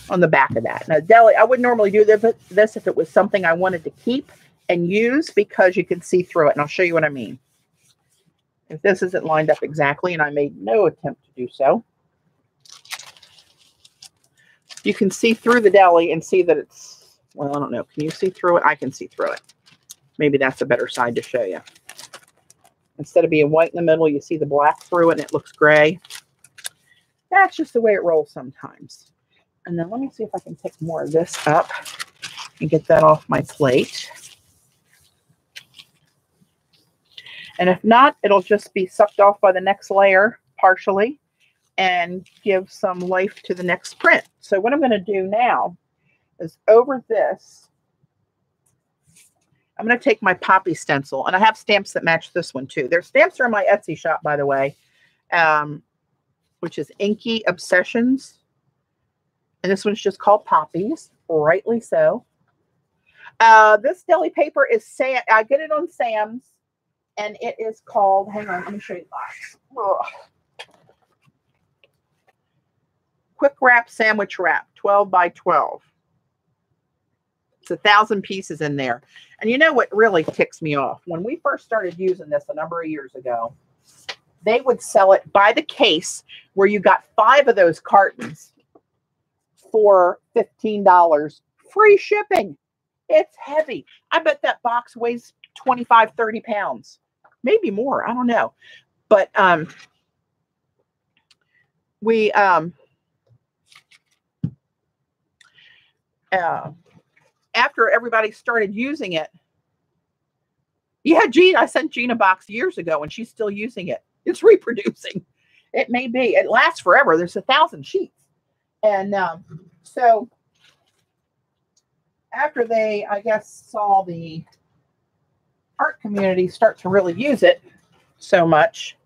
on the back of that. Now, deli, I would normally do this if it was something I wanted to keep and use, because you can see through it. And I'll show you what I mean. If this isn't lined up exactly, and I made no attempt to do so, you can see through the deli and see that it's, well, I don't know. Can you see through it? I can see through it. Maybe that's a better side to show you. Instead of being white in the middle, you see the black through it and it looks gray. That's just the way it rolls sometimes. And then let me see if I can pick more of this up and get that off my plate. And if not, it'll just be sucked off by the next layer partially and give some life to the next print. So what I'm going to do now is over this, I'm going to take my Poppy stencil, and I have stamps that match this one too. Their stamps are in my Etsy shop, by the way, which is Inky Obsessions. And this one's just called Poppies, rightly so. This deli paper is I get it on Sam's, and it is called, hang on, let me show you the box. Ugh. Quick Wrap Sandwich Wrap, 12 by 12. It's 1,000 pieces in there. And you know what really ticks me off? When we first started using this a number of years ago, they would sell it by the case, where you got 5 of those cartons for $15. Free shipping. It's heavy. I bet that box weighs 25, 30 pounds. Maybe more. I don't know. But after everybody started using it, yeah, Jean, I sent Jean a box years ago and she's still using it. It's reproducing. It may be. It lasts forever. There's 1,000 sheets. And so after they, I guess, saw the art community start to really use it so much,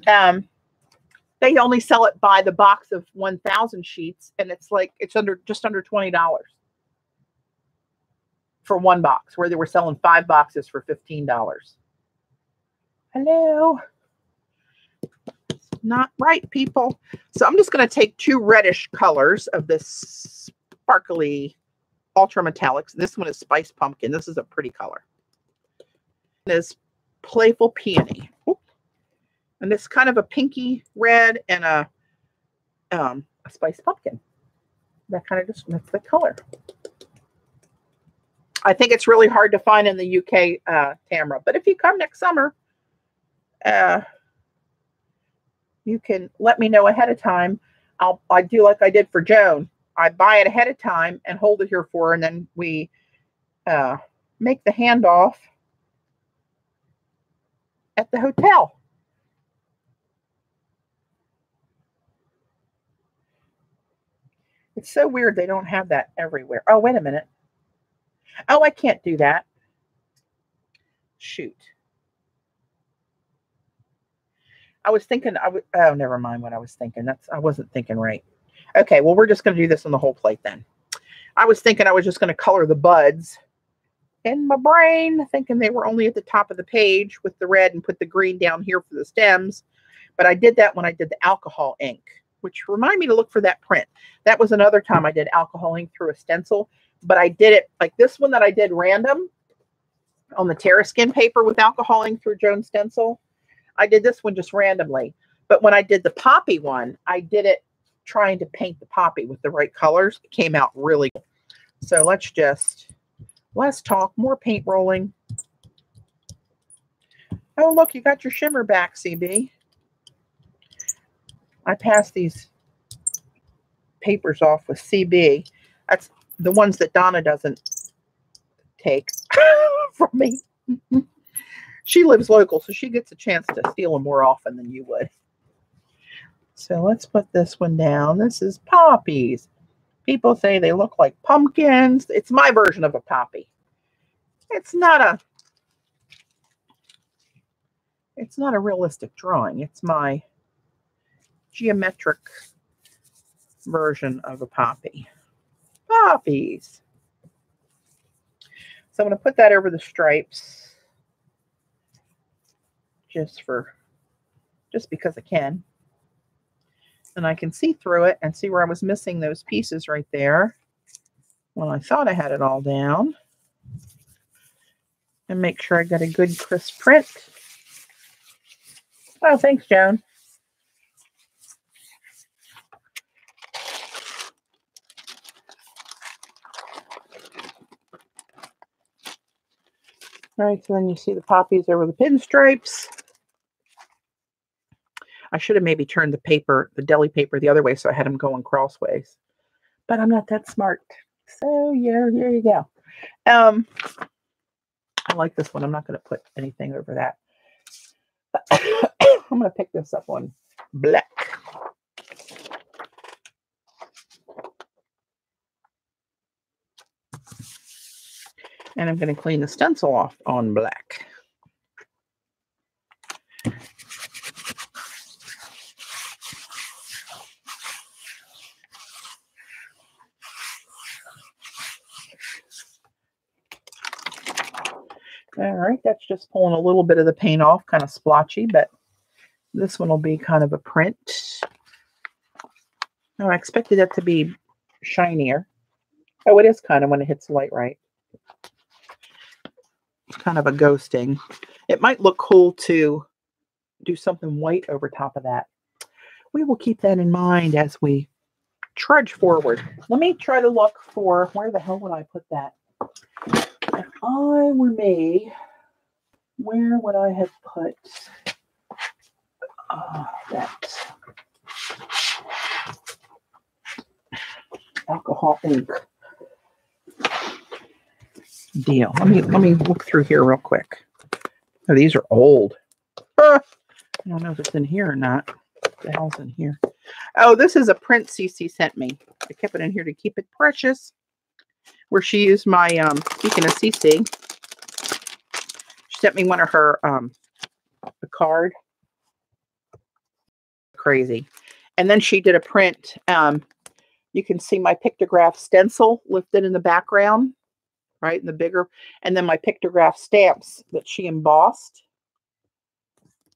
they only sell it by the box of 1,000 sheets. And it's like, it's just under $20 for one box, where they were selling 5 boxes for $15. Hello. Not right, people. So I'm just going to take 2 reddish colors of this sparkly ultra metallics. This one is Spice Pumpkin. This is a pretty color. This Playful Peony. Oop. And this kind of a pinky red and a Spice Pumpkin. That kind of just, that's the color. I think it's really hard to find in the UK, Tamara. But if you come next summer, you can let me know ahead of time. I do like I did for Joan. I buy it ahead of time and hold it here for her, and then we make the handoff at the hotel. It's so weird they don't have that everywhere. Oh, wait a minute. Oh, I can't do that. Shoot. I was thinking, oh, never mind what I was thinking. I wasn't thinking right. Okay, well, we're just going to do this on the whole plate then. I was thinking I was just going to color the buds in my brain, thinking they were only at the top of the page with the red and put the green down here for the stems. But I did that when I did the alcohol ink, which remind me to look for that print. That was another time I did alcohol ink through a stencil, but I did it like this one that I did random on the Terra Skin paper with alcohol ink through Joan stencil. I did this one just randomly. But when I did the poppy one, I did it trying to paint the poppy with the right colors. It came out really good. So let's talk more paint rolling. Oh, look, you got your shimmer back, CB. I passed these papers off with CB. That's the ones that Donna doesn't take from me. She lives local, so she gets a chance to steal them more often than you would. So let's put this one down. This is poppies. People say they look like pumpkins. It's my version of a poppy. It's not a realistic drawing. It's my geometric version of a poppy. Poppies. So I'm going to put that over the stripes just because I can. And I can see through it and see where I was missing those pieces right there. Well, I thought I had it all down. And make sure I got a good crisp print. Oh, thanks, Joan. All right, so then you see the poppies over the pinstripes. I should have maybe turned the paper, the deli paper, the other way so I had them going crossways. But I'm not that smart. So, yeah, there you go. I like this one. I'm not going to put anything over that. I'm going to pick this up on black. And I'm going to clean the stencil off on black. All right, that's just pulling a little bit of the paint off, kind of splotchy, but this one will be kind of a print. Oh, I expected it to be shinier. Oh, it is kind of when it hits the light right. Kind of a ghosting. It might look cool to do something white over top of that. We will keep that in mind as we trudge forward. Let me try to look for, where the hell would I put that? If I were me, where would I have put that alcohol ink deal? Let me look through here real quick. Oh, these are old. I don't know if it's in here or not. What the hell's in here? Oh, this is a print Cece sent me. I kept it in here to keep it precious. Where she used my, speaking of Cece, she sent me one of her, a card. Crazy. And then she did a print. You can see my pictograph stencil lifted in the background, right? In the bigger, and then my pictograph stamps that she embossed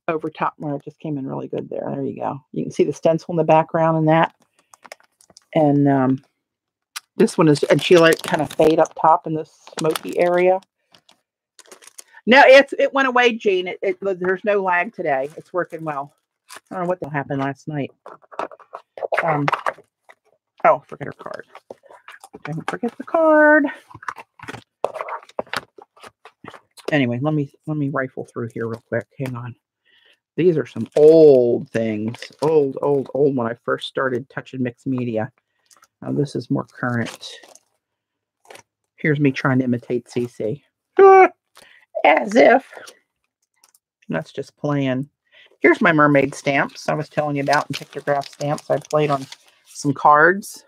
over top. Where it just came in really good there. There you go. You can see the stencil in the background and that. And this one is, and she let it kind of fade up top in this smoky area. No, it went away, Jean. There's no lag today. It's working well. I don't know what happened last night. Oh, forget her card. Don't forget the card. Anyway, let me rifle through here real quick. Hang on. These are some old things. Old when I first started touching mixed media. Now this is more current. Here's me trying to imitate Cece. As if. That's just playing. Here's my mermaid stamps I was telling you about, and pictograph stamps. I played on some cards,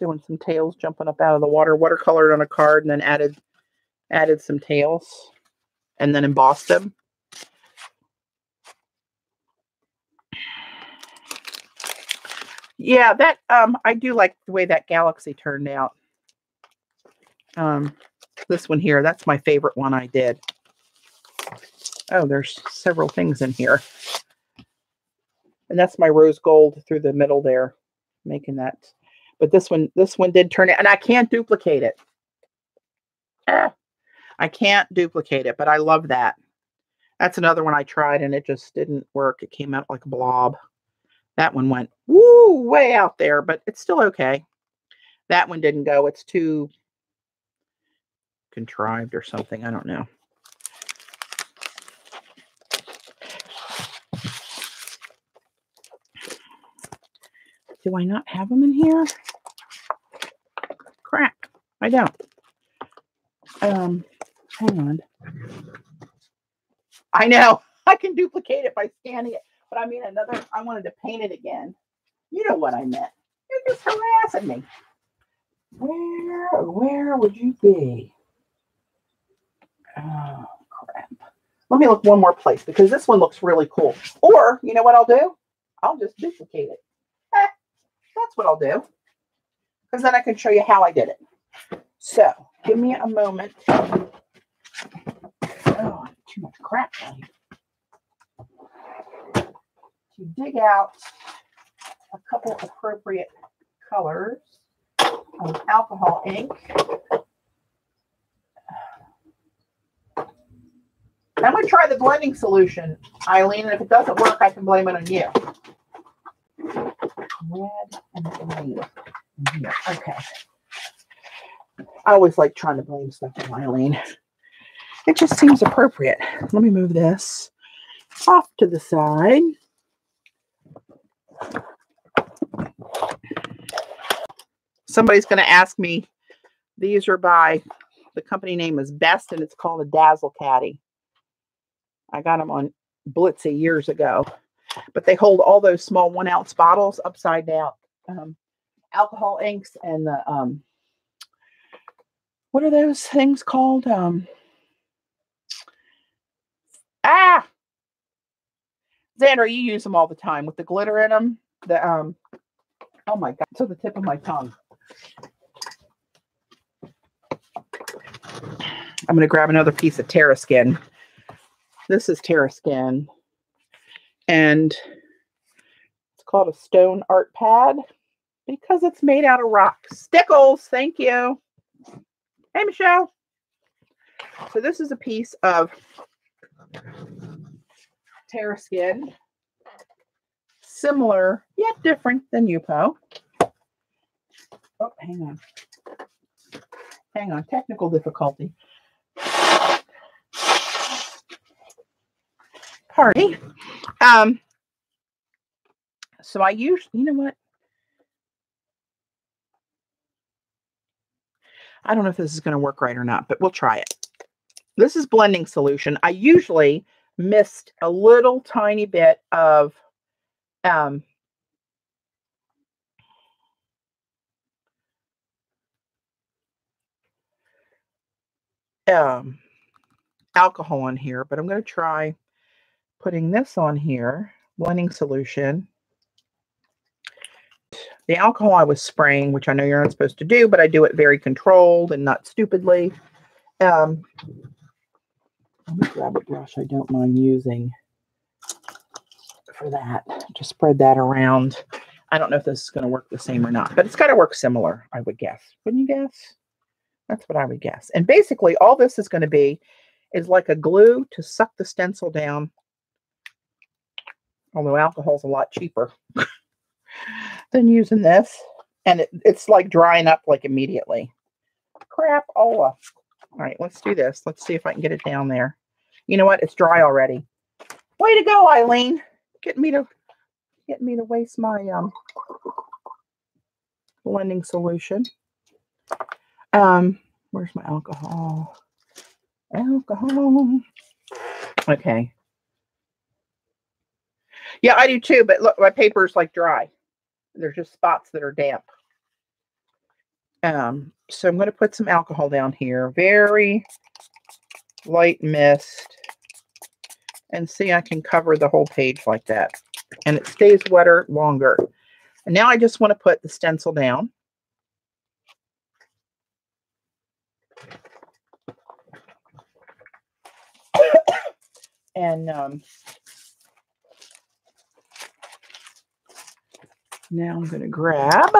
doing some tails jumping up out of the water, watercolored on a card, and then added some tails, and then embossed them. Yeah, that I do like the way that galaxy turned out. This one here, that's my favorite one I did. Oh, there's several things in here. And that's my rose gold through the middle there, making that. But this one did turn it, and I can't duplicate it. I can't duplicate it, but I love that. That's another one I tried, and it just didn't work. It came out like a blob. That one went way out there, but it's still okay. That one didn't go. It's too contrived or something. I don't know. Do I not have them in here? Crap. I don't. Hang on. I know. I can duplicate it by scanning it. But I mean I wanted to paint it again. You know what I meant. You're just harassing me. Where would you be? Oh, crap. Let me look one more place because this one looks really cool. Or, you know what I'll do? I'll just duplicate it. that's what I'll do. Because then I can show you how I did it. So, give me a moment. Oh, too much crap down here. To dig out a couple appropriate colors of alcohol ink. I'm going to try the blending solution, Eileen, and if it doesn't work, I can blame it on you. Red and green in here. Okay. I always like trying to blame stuff on Eileen. It just seems appropriate. Let me move this off to the side. Somebody's going to ask me, these are by, the company name is Best, and it's called a Dazzle Caddy. I got them on Blitzy years ago, but they hold all those small 1 ounce bottles upside down. Alcohol inks and the, what are those things called? Xander, you use them all the time with the glitter in them. The, oh my God, to the tip of my tongue. I'm going to grab another piece of Terra Skin. This is Terra Skin, and it's called a stone art pad because it's made out of rocks. Stickles, thank you. Hey, Michelle. So this is a piece of Terra Skin, similar yet different than Yupo. Oh, hang on. Hang on, technical difficulty. Party. So I use, you know what? I don't know if this is going to work right or not, but we'll try it. This is blending solution. I usually missed a little tiny bit of alcohol on here, but I'm going to try putting this on here, blending solution. The alcohol I was spraying, which I know you're not supposed to do, but I do it very controlled and not stupidly. Let me grab a brush I don't mind using for that. Just spread that around. I don't know if this is going to work the same or not, but it's got to work similar, I would guess. Wouldn't you guess? That's what I would guess. And basically, all this is going to be is like a glue to suck the stencil down. Although alcohol's a lot cheaper than using this. And it's like drying up like immediately. Crapola. All right, let's do this. Let's see if I can get it down there. You know what? It's dry already. Way to go, Eileen. Getting me to waste my blending solution. Where's my alcohol? Alcohol. Okay. Yeah, I do too, but look, my paper's like dry. There's just spots that are damp. So I'm going to put some alcohol down here. Very light mist. And see, I can cover the whole page like that. And it stays wetter longer. And now I just want to put the stencil down. And now I'm going to grab.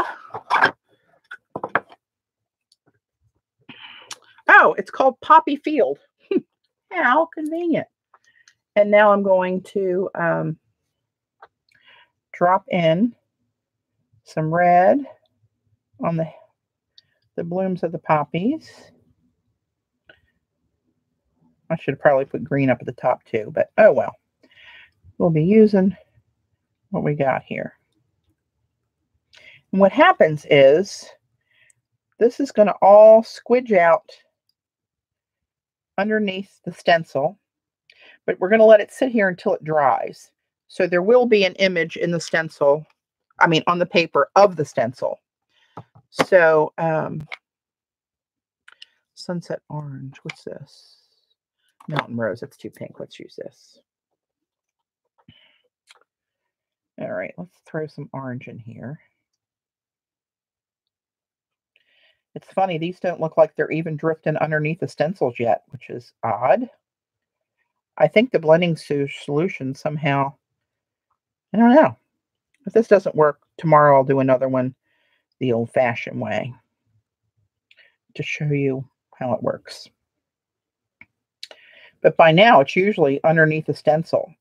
Oh, it's called Poppy Field. How convenient. And now I'm going to drop in some red on the blooms of the poppies. I should have probably put green up at the top too, but oh well. We'll be using what we got here. And what happens is this is going to all squidge out underneath the stencil, but we're going to let it sit here until it dries. So there will be an image in the stencil, I mean on the paper of the stencil. So Sunset Orange, what's this? Mountain Rose, that's too pink. Let's use this. All right, let's throw some orange in here. It's funny, these don't look like they're even drifting underneath the stencils yet, which is odd. I think the blending solution somehow, I don't know. If this doesn't work, tomorrow I'll do another one the old-fashioned way to show you how it works. But by now, it's usually underneath the stencil.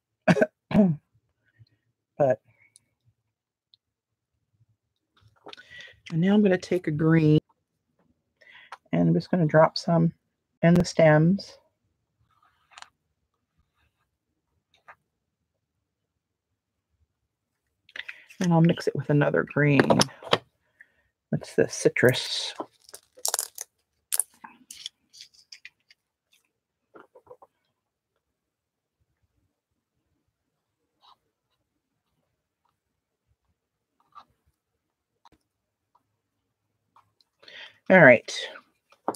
But and now I'm going to take a green and I'm just going to drop some in the stems. And I'll mix it with another green. That's the citrus. All right.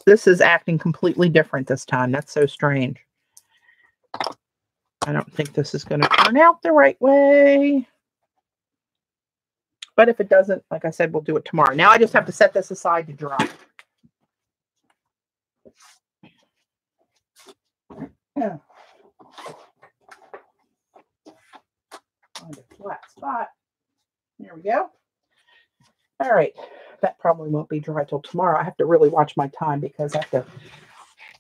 This is acting completely different this time. That's so strange. I don't think this is going to turn out the right way. But if it doesn't, like I said, we'll do it tomorrow. Now I just have to set this aside to dry. Find a flat spot. There we go. All right. That probably won't be dry till tomorrow. I have to really watch my time because I have to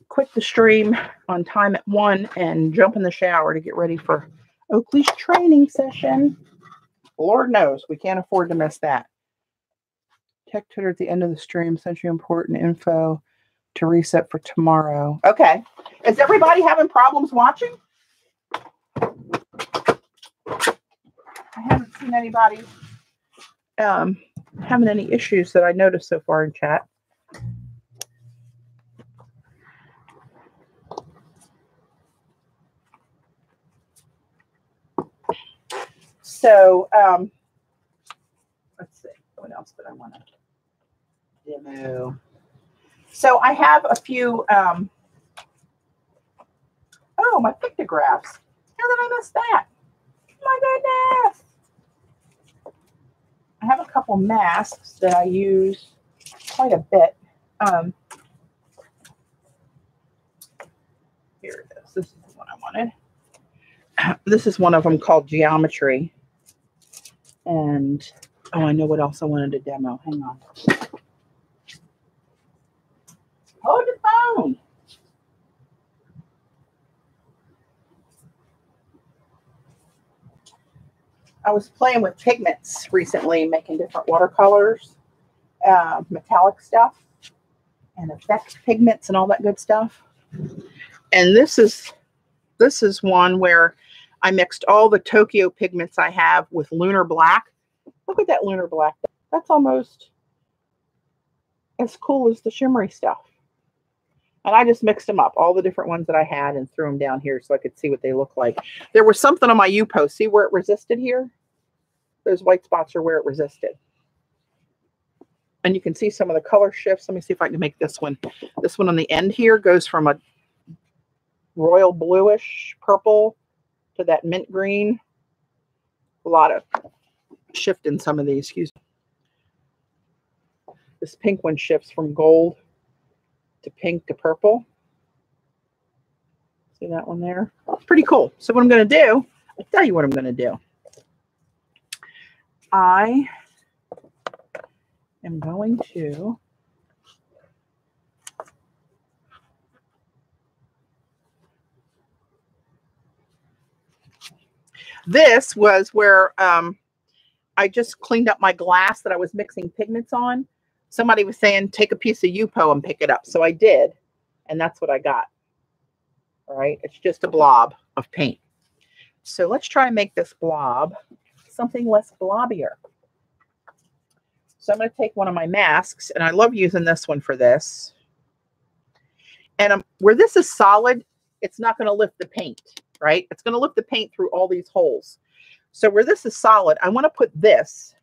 quit the stream on time at 1 and jump in the shower to get ready for Oakley's training session. Lord knows we can't afford to miss that. Tech Twitter at the end of the stream sent you important info to reset for tomorrow. Okay. Is everybody having problems watching? I haven't seen anybody having any issues that I noticed so far in chat. So, let's see. What else did I want to demo? So I have a few, oh, my pictographs. How did I miss that? My goodness. I have a couple masks that I use quite a bit. Here it is. This is the one I wanted. This is one of them called Geometry. And, oh, I know what else I wanted to demo. Hang on. Hold the phone. I was playing with pigments recently, making different watercolors, metallic stuff, and effect pigments and all that good stuff. And this is one where I mixed all the Tokyo pigments I have with Lunar Black. Look at that Lunar Black. That's almost as cool as the shimmery stuff. And I just mixed them up, all the different ones that I had, and threw them down here so I could see what they look like. There was something on my U-post. See where it resisted here? Those white spots are where it resisted. And you can see some of the color shifts. Let me see if I can make this one. This one on the end here goes from a royal bluish purple to that mint green. A lot of shift in some of these. Excuse me. This pink one shifts from gold to pink to purple. See that one there? Pretty cool. So what I'm going to do, I'll tell you what I'm going to do. I am going to this was where I just cleaned up my glass that I was mixing pigments on. Somebody was saying, take a piece of Yupo and pick it up. So I did. And that's what I got. All right. It's just a blob of paint. So let's try and make this blob something less blobbier. So I'm going to take one of my masks, and I love using this one for this. And where this is solid, it's not going to lift the paint, right? It's going to lift the paint through all these holes. So where this is solid, I want to put this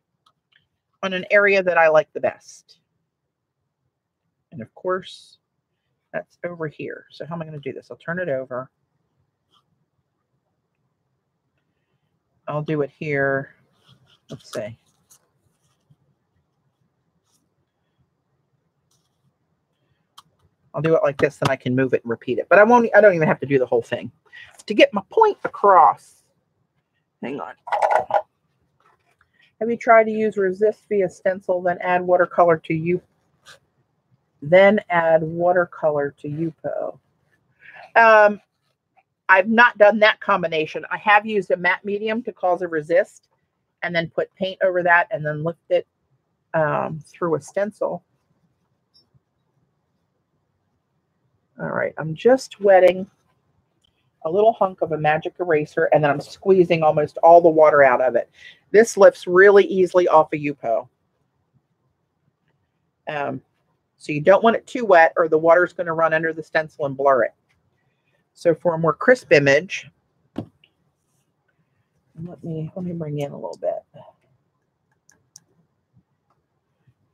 on an area that I like the best. And of course, that's over here. So how am I going to do this? I'll turn it over. I'll do it here. Let's see. I'll do it like this, then I can move it and repeat it. But I don't even have to do the whole thing. To get my point across. Hang on. Have you tried to use resist via stencil, then add watercolor to you? Then add watercolor to Yupo. I've not done that combination. I have used a matte medium to cause a resist and then put paint over that and then lift it through a stencil. All right, I'm just wetting a little hunk of a magic eraser and then I'm squeezing almost all the water out of it. This lifts really easily off a Yupo. So you don't want it too wet or the water is going to run under the stencil and blur it. So for a more crisp image, let me bring in a little bit.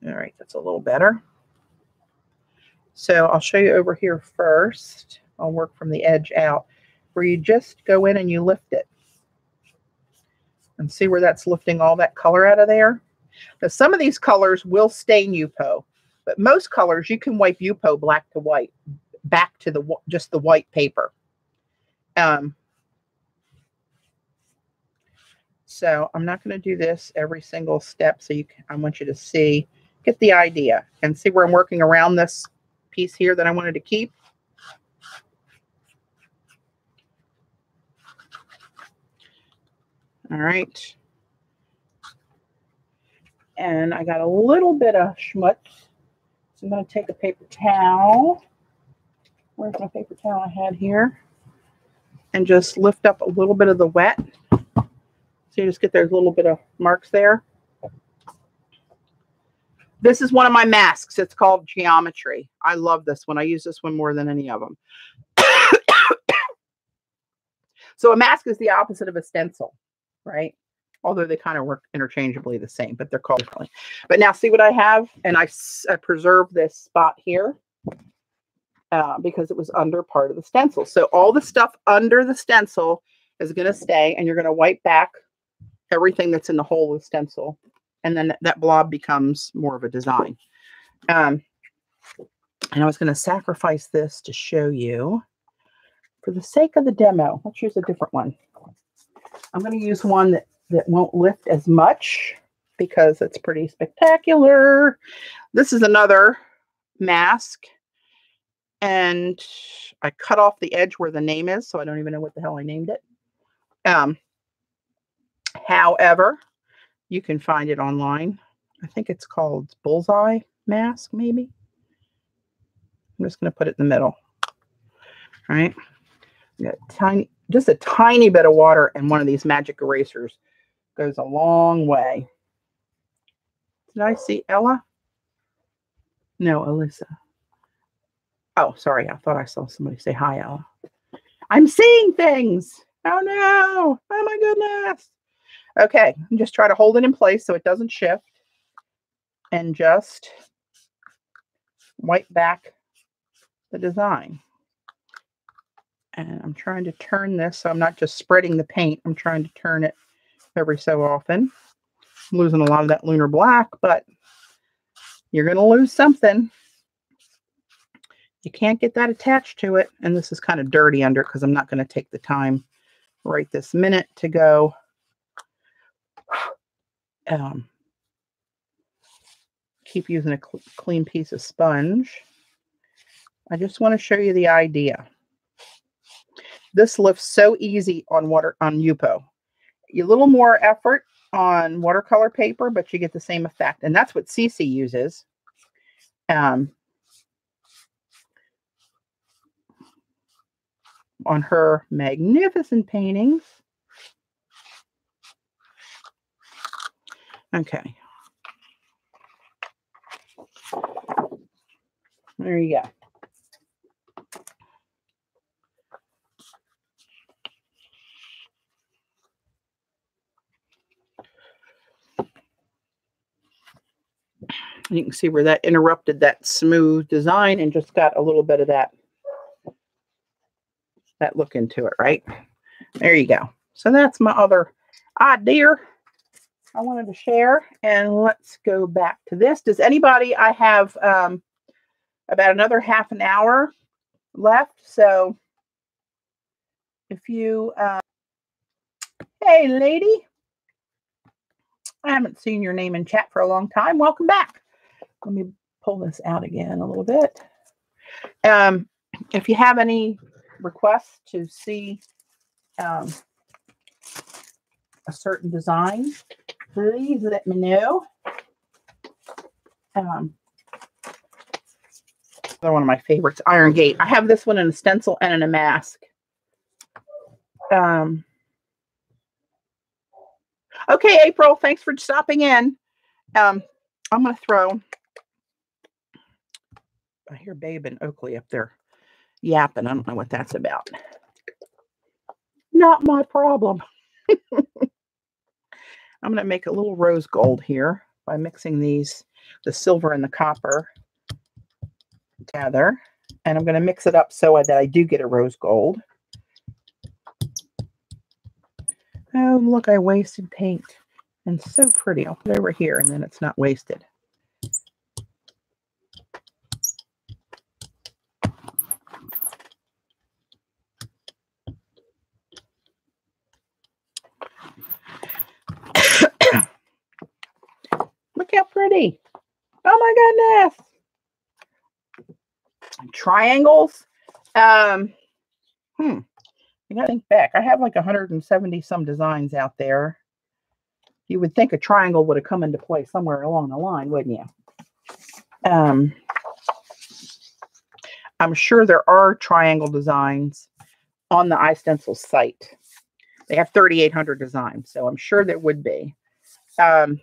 All right, that's a little better. So I'll show you over here first. I'll work from the edge out, where you just go in and you lift it. And see where that's lifting all that color out of there? Now some of these colors will stain Yupo, but most colors you can wipe Yupo black to white, back to the just the white paper. So I'm not going to do this every single step. So I want you to get the idea and see where I'm working around this piece here that I wanted to keep. All right. And I got a little bit of schmutz. So I'm going to take a paper towel. Where's my paper towel I had here? And just lift up a little bit of the wet. So you just get those little bit of marks there. This is one of my masks. It's called Geometry. I love this one. I use this one more than any of them. So a mask is the opposite of a stencil, right? Although they kind of work interchangeably the same, but they're called differently. But now see what I have? And I preserved this spot here. Because it was under part of the stencil. So all the stuff under the stencil is going to stay, and you're going to wipe back everything that's in the hole of the stencil. And then that blob becomes more of a design. And I was going to sacrifice this to show you. For the sake of the demo, let's use a different one. I'm going to use one that won't lift as much because it's pretty spectacular. This is another mask. And I cut off the edge where the name is, so I don't even know what the hell I named it. However, you can find it online. I think it's called Bullseye Mask, maybe. I'm just going to put it in the middle. All right. Just a tiny bit of water and one of these magic erasers goes a long way. Did I see Ella? No, Alyssa. Oh, sorry. I thought I saw somebody say hi, Ella. I'm seeing things. Oh, no. Oh, my goodness. Okay. Just try to hold it in place so it doesn't shift. And just wipe back the design. And I'm trying to turn this so I'm not just spreading the paint. I'm trying to turn it every so often. I'm losing a lot of that lunar black, but you're going to lose something. You can't get that attached to it. And this is kind of dirty under it because I'm not going to take the time right this minute to go keep using a clean piece of sponge. I just want to show you the idea. This lifts so easy on Yupo. A little more effort on watercolor paper, but you get the same effect. And that's what Cece uses. On her magnificent paintings. Okay. There you go. You can see where that interrupted that smooth design and just got a little bit of that look into it, right? There you go. So that's my other idea I wanted to share. And let's go back to this. Does anybody, I have about another half an hour left. So if you, hey lady, I haven't seen your name in chat for a long time. Welcome back. Let me pull this out again a little bit. If you have any requests to see a certain design, please let me know. Another one of my favorites, Iron Gate. I have this one in a stencil and in a mask. Okay, April, thanks for stopping in. I'm going to throw, I hear Babe and Oakley up there yapping. I don't know what that's about. Not my problem. I'm going to make a little rose gold here by mixing these, the silver and the copper together. And I'm going to mix it up so that I do get a rose gold. Oh, look, I wasted paint. And so pretty. I'll put it over here and then it's not wasted. Look how pretty. Oh my goodness. Triangles. I gotta think back. I have like 170 some designs out there. You would think a triangle would have come into play somewhere along the line, wouldn't you? I'm sure there are triangle designs on the iStencil site. They have 3,800 designs, so I'm sure there would be. I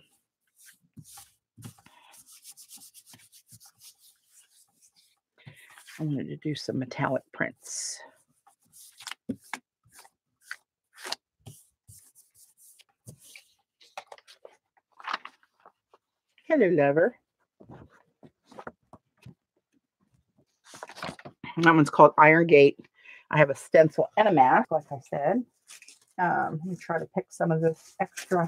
wanted to do some metallic prints. Hello, lover. That one's called Iron Gate. I have a stencil and a mask, like I said. Let me try to pick some of this extra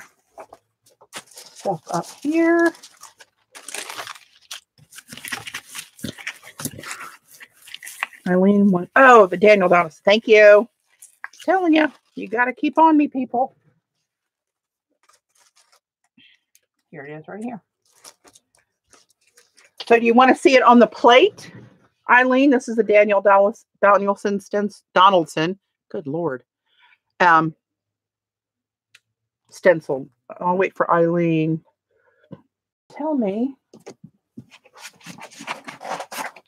stuff up here. Eileen, one. Oh, the Daniel Donis. Thank you. I'm telling you, you got to keep on me, people. Here it is right here. So do you want to see it on the plate? Eileen, this is the Donaldson. Good Lord. Stencil. I'll wait for Eileen. Tell me.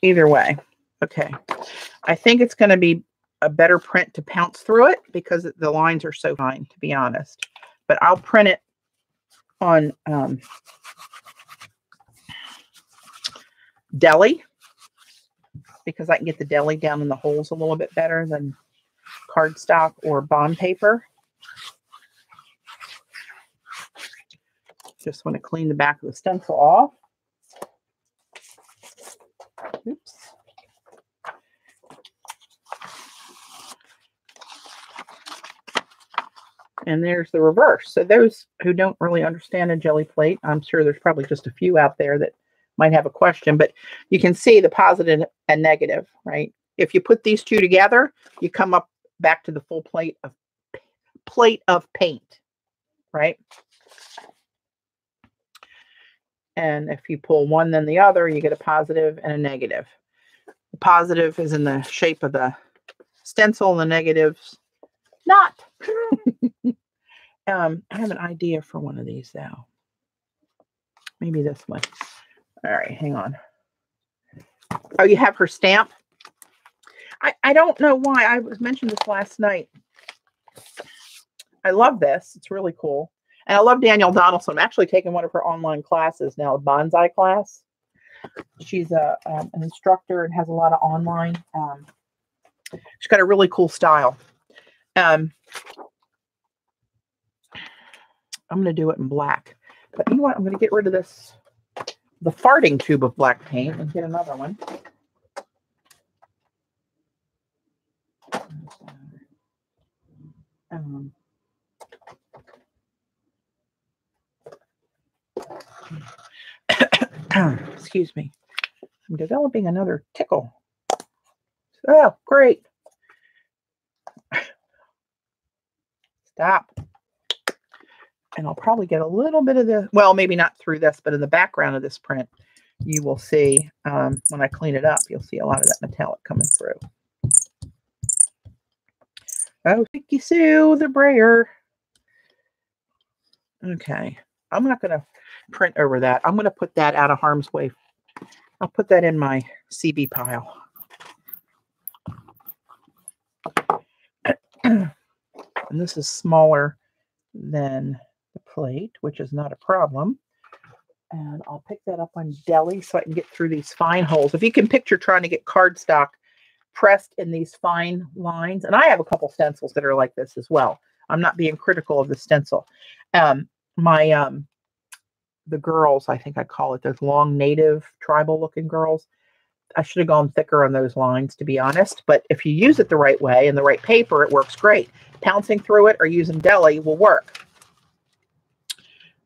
Either way. Okay. I think it's going to be a better print to pounce through it because the lines are so fine, to be honest. But I'll print it on deli because I can get the deli down in the holes a little bit better than cardstock or bond paper. Just want to clean the back of the stencil off. Oops. And there's the reverse. So those who don't really understand a jelly plate, I'm sure there's probably just a few out there that might have a question, but you can see the positive and negative, right? If you put these two together, you come up back to the full plate of paint, right? And if you pull one then the other, you get a positive and a negative. The positive is in the shape of the stencil, and the negative's not. I have an idea for one of these though. Maybe this one. All right, hang on. Oh, you have her stamp? I don't know why. I was mentioned this last night. I love this. It's really cool. And I love Danielle Donaldson. I'm actually taking one of her online classes now, a bonsai class. She's an instructor and has a lot of online. She's got a really cool style. I'm going to do it in black. But you know what? I'm going to get rid of this, the farting tube of black paint, and get another one. Excuse me. I'm developing another tickle. Oh, great. Stop. And I'll probably get a little bit of the, well, maybe not through this, but in the background of this print, you will see, when I clean it up, you'll see a lot of that metallic coming through. Oh, Thank You Sue, the brayer. Okay. I'm not going to print over that. I'm going to put that out of harm's way. I'll put that in my CB pile. And this is smaller than the plate, which is not a problem. And I'll pick that up on deli so I can get through these fine holes. If you can picture trying to get cardstock pressed in these fine lines, and I have a couple stencils that are like this as well. I'm not being critical of the stencil. The girls, I think I call it, those long native tribal looking girls. I should have gone thicker on those lines, to be honest. But if you use it the right way and the right paper, it works great. Pouncing through it or using deli will work.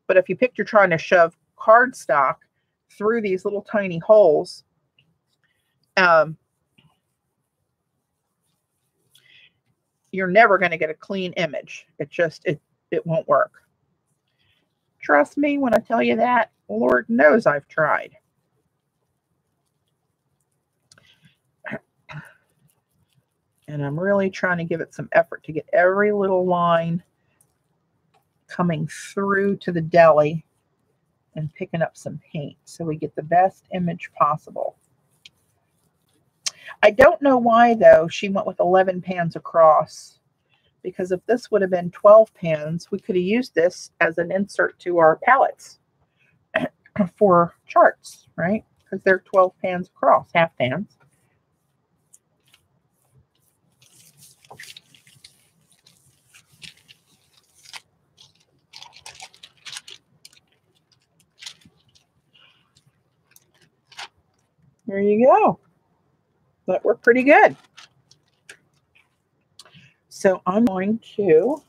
But if you picture trying to shove cardstock through these little tiny holes, you're never going to get a clean image. It won't work. Trust me when I tell you that. Lord knows I've tried. And I'm really trying to give it some effort to get every little line coming through to the deli and picking up some paint so we get the best image possible. I don't know why, though, she went with 11 pans across, because if this would have been 12 pans, we could have used this as an insert to our palettes for charts, right? Because they're 12 pans across, half pans. There you go. That worked pretty good. So I'm going to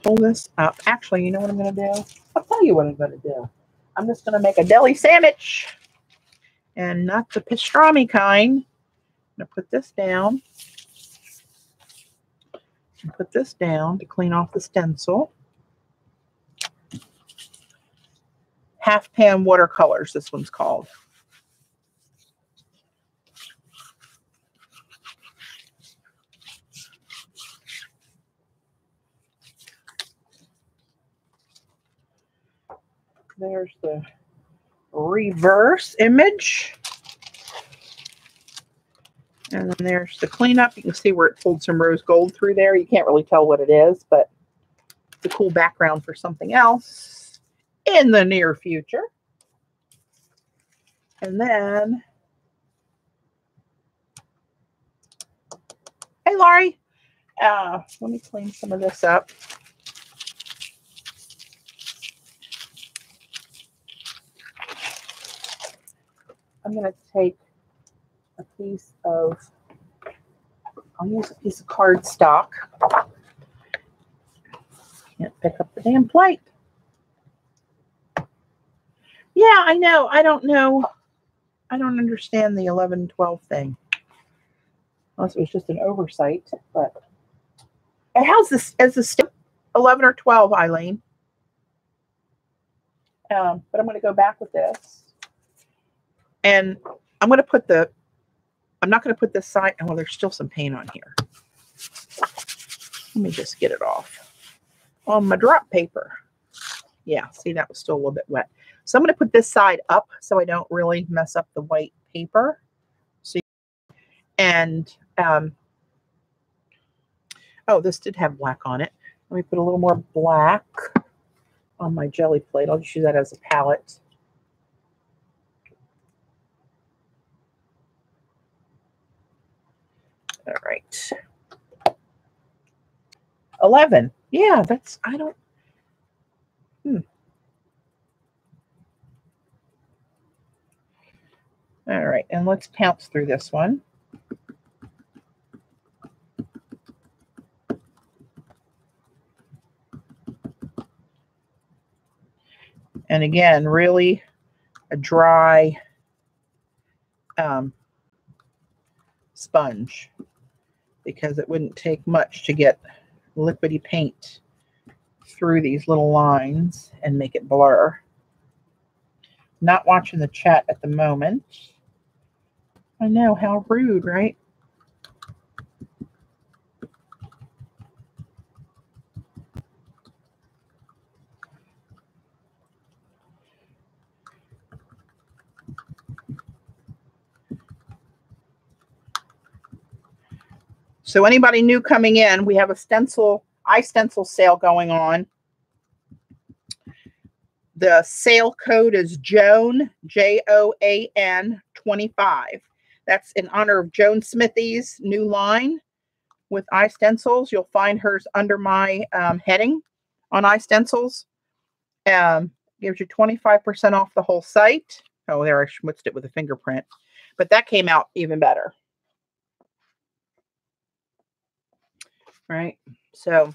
pull this up. Actually, you know what I'm going to do? I'll tell you what I'm going to do. I'm just going to make a deli sandwich, and not the pastrami kind. I'm going to put this down. And put this down to clean off the stencil. Half pan watercolors, this one's called. There's the reverse image. And then there's the cleanup. You can see where it pulled some rose gold through there. You can't really tell what it is, but it's a cool background for something else in the near future. And then, hey, Laurie, let me clean some of this up. I'm going to take a piece of, I'll use a piece of cardstock. Can't pick up the damn plate. Yeah, I know. I don't know. I don't understand the 11-12 thing. Unless it was just an oversight. But how's this? Is this still 11 or 12, Eileen? But I'm going to go back with this. And I'm going to put the, I'm not going to put this side. Oh, well, there's still some paint on here. Let me just get it off. On my drop paper. Yeah, see, that was still a little bit wet. So I'm going to put this side up so I don't really mess up the white paper. So, and, oh, this did have black on it. Let me put a little more black on my jelly plate. I'll just use that as a palette. All right. 11. Yeah, that's, I don't, All right, and let's pounce through this one. And again, really a dry sponge, because it wouldn't take much to get liquidy paint through these little lines and make it blur. Not watching the chat at the moment. I know, how rude, right? So anybody new coming in, we have a iStencil sale going on. The sale code is JOAN, JOAN25. That's in honor of Joan Smithy's new line with iStencils. You'll find hers under my heading on iStencils. Gives you 25% off the whole site. Oh, there, I schmutzed it with a fingerprint. But that came out even better. Right? So,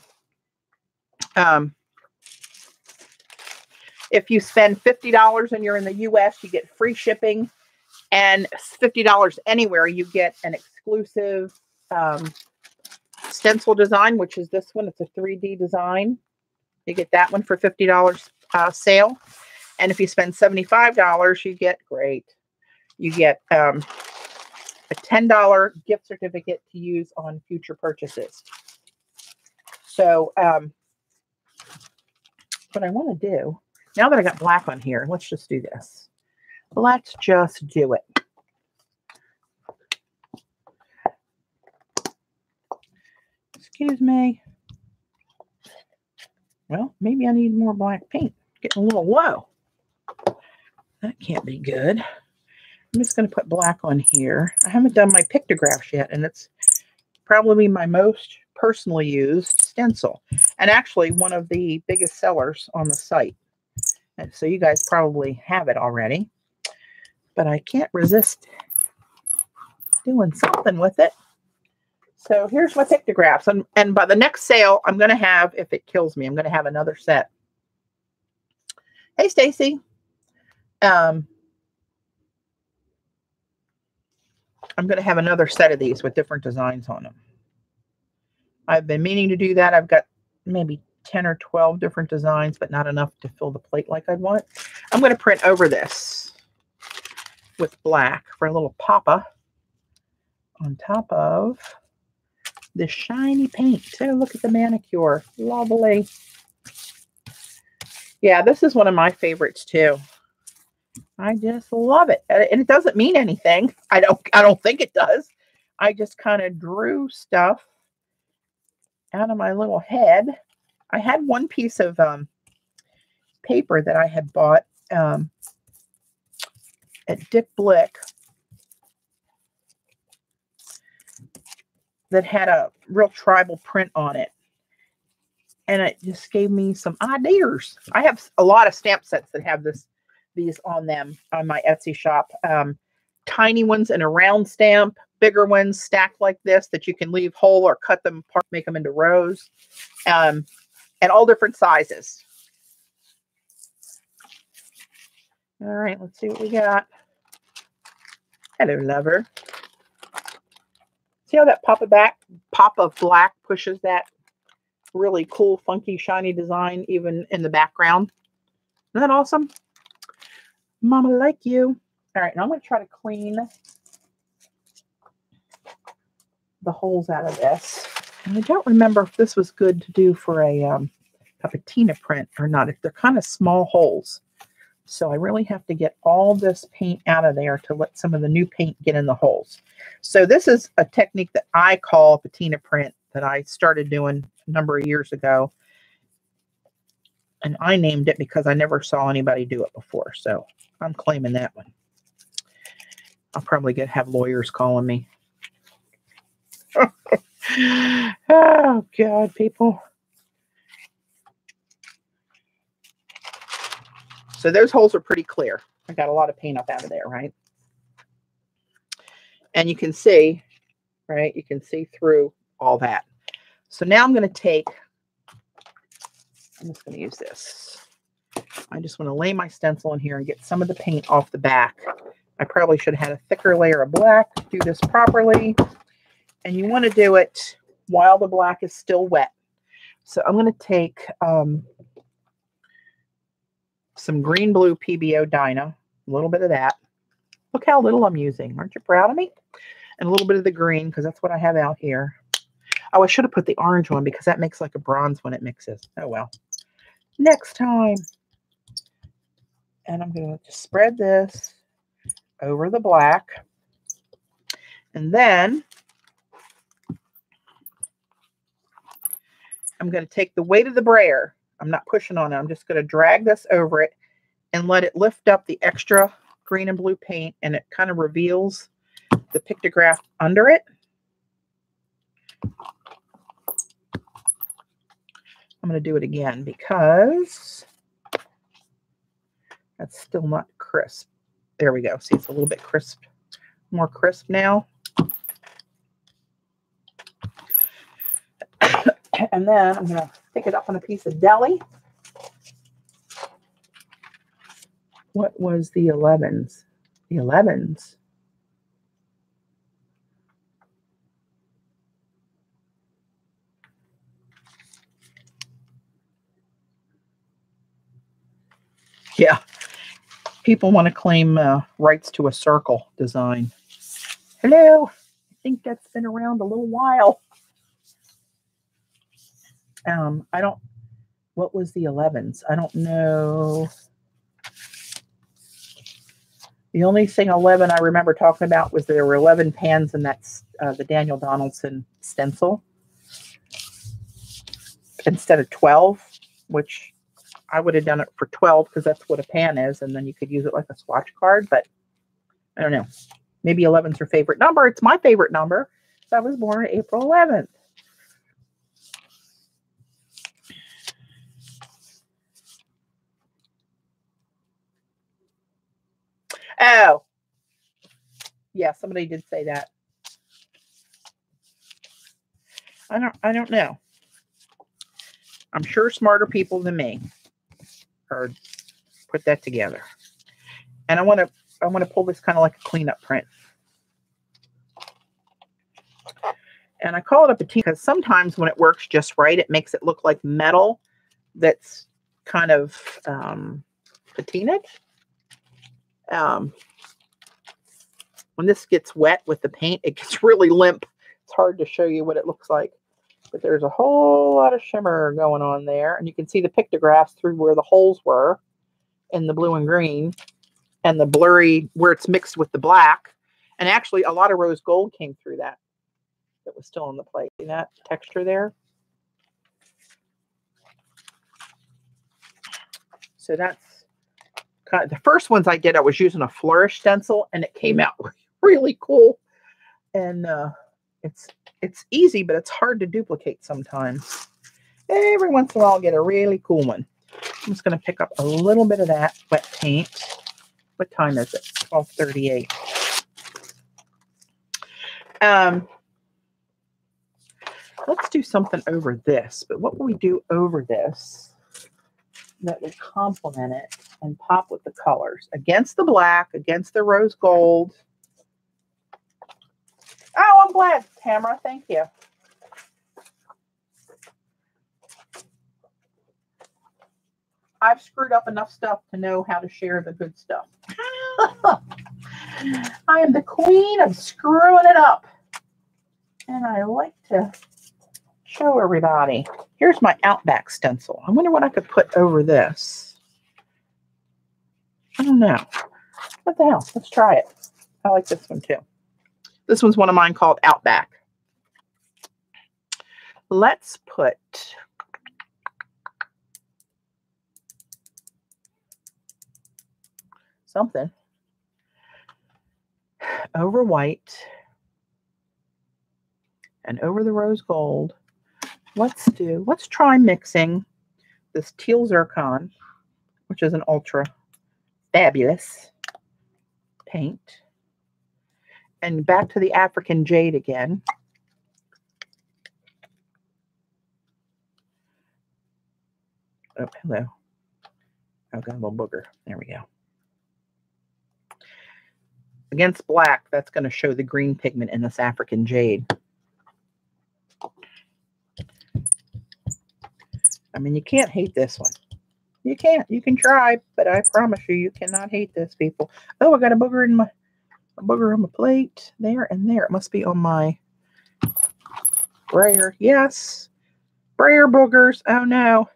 if you spend $50 and you're in the US, you get free shipping. And $50 anywhere, you get an exclusive stencil design, which is this one. It's a 3D design. You get that one for $50 sale. And if you spend $75, you get, great, you get a $10 gift certificate to use on future purchases. So what I want to do, now that I got black on here, let's just do this. Let's just do it. Excuse me. Well, maybe I need more black paint. Getting a little low. That can't be good. I'm just going to put black on here. I haven't done my pictographs yet, and it's probably my most personally used stencil. And actually one of the biggest sellers on the site. And so you guys probably have it already. But I can't resist doing something with it. So here's my pictographs. And by the next sale, I'm going to have, if it kills me, I'm going to have another set. Hey, Stacy. I'm going to have another set of these with different designs on them. I've been meaning to do that. I've got maybe 10 or 12 different designs, but not enough to fill the plate like I'd want. I'm going to print over this with black for a little papa on top of this shiny paint. So look at the manicure. Lovely. Yeah, this is one of my favorites too. I just love it. And it doesn't mean anything. I don't think it does. I just kind of drew stuff out of my little head. I had one piece of paper that I had bought at Dick Blick that had a real tribal print on it. And it just gave me some ideas. I have a lot of stamp sets that have these on them on my Etsy shop. Tiny ones in a round stamp, bigger ones stacked like this that you can leave whole or cut them apart, make them into rows, and all different sizes. All right, let's see what we got. Hello, lover. See how that pop of black pushes that really cool, funky, shiny design even in the background? Isn't that awesome? Mama like you. All right, now I'm going to try to clean the holes out of this. And I don't remember if this was good to do for a patina print or not. If they're kind of small holes. So I really have to get all this paint out of there to let some of the new paint get in the holes. So this is a technique that I call patina print that I started doing a number of years ago. And I named it because I never saw anybody do it before. So I'm claiming that one. I'll probably have lawyers calling me. Oh, God, people. So those holes are pretty clear. I got a lot of paint up out of there, right? And you can see, right? You can see through all that. So now I'm going to take, I'm just going to use this. I just want to lay my stencil in here and get some of the paint off the back. I probably should have had a thicker layer of black to do this properly. And you want to do it while the black is still wet. So I'm going to take some green blue PBO Dyna, a little bit of that. Look how little I'm using. Aren't you proud of me? And a little bit of the green, because that's what I have out here. Oh, I should have put the orange one because that makes like a bronze when it mixes. Oh, well. Next time. And I'm going to just spread this over the black. And then I'm going to take the weight of the brayer. I'm not pushing on it. I'm just going to drag this over it and let it lift up the extra green and blue paint, and it kind of reveals the pictograph under it. I'm going to do it again because that's still not crisp. There we go. See, it's a little bit crisp, more crisp now. And then I'm going to pick it up on a piece of deli. What was the 11s? The 11s. Yeah. People want to claim rights to a circle design. Hello. I think that's been around a little while. What was the 11s? I don't know. The only thing 11 I remember talking about was there were 11 pans, and that's the Daniel Donaldson stencil instead of 12, which I would have done it for 12 because that's what a pan is, and then you could use it like a swatch card, but I don't know. Maybe 11's her favorite number. It's my favorite number. So I was born April 11th. Oh, yeah, somebody did say that. I don't know. I'm sure smarter people than me or put that together. And I want to pull this kind of like a cleanup print. And I call it a patina because sometimes when it works just right, it makes it look like metal that's kind of patinaed. When this gets wet with the paint, it gets really limp. It's hard to show you what it looks like. But there's a whole lot of shimmer going on there. And you can see the pictographs through where the holes were in the blue and green. And the blurry where it's mixed with the black. And actually, a lot of rose gold came through that. That was still on the plate. See that texture there? So that's kind of the first ones I did. I was using a Flourish stencil, and it came out really cool. And it's easy, but it's hard to duplicate sometimes. Every once in a while, I'll get a really cool one. I'm just going to pick up a little bit of that wet paint. What time is it? 12:38. Let's do something over this. But what will we do over this that would complement it and pop with the colors? Against the black, against the rose gold. Oh, I'm glad, Tamara. Thank you. I've screwed up enough stuff to know how to share the good stuff. I am the queen of screwing it up. And I like to show everybody. Here's my Outback stencil. I wonder what I could put over this. I don't know. What the hell? Let's try it. I like this one too. This one's one of mine called Outback. Let's put something over white and over the rose gold. Let's try mixing this teal zircon, which is an ultra fabulous paint, and back to the African jade again. Oh, hello. Oh, got a little booger. There we go. Against black, that's going to show the green pigment in this African jade. I mean, you can't hate this one. You can't. You can try, but I promise you, you cannot hate this, people. Oh, I got a booger on my plate. There and there. It must be on my brayer. Yes. Brayer boogers. Oh, no.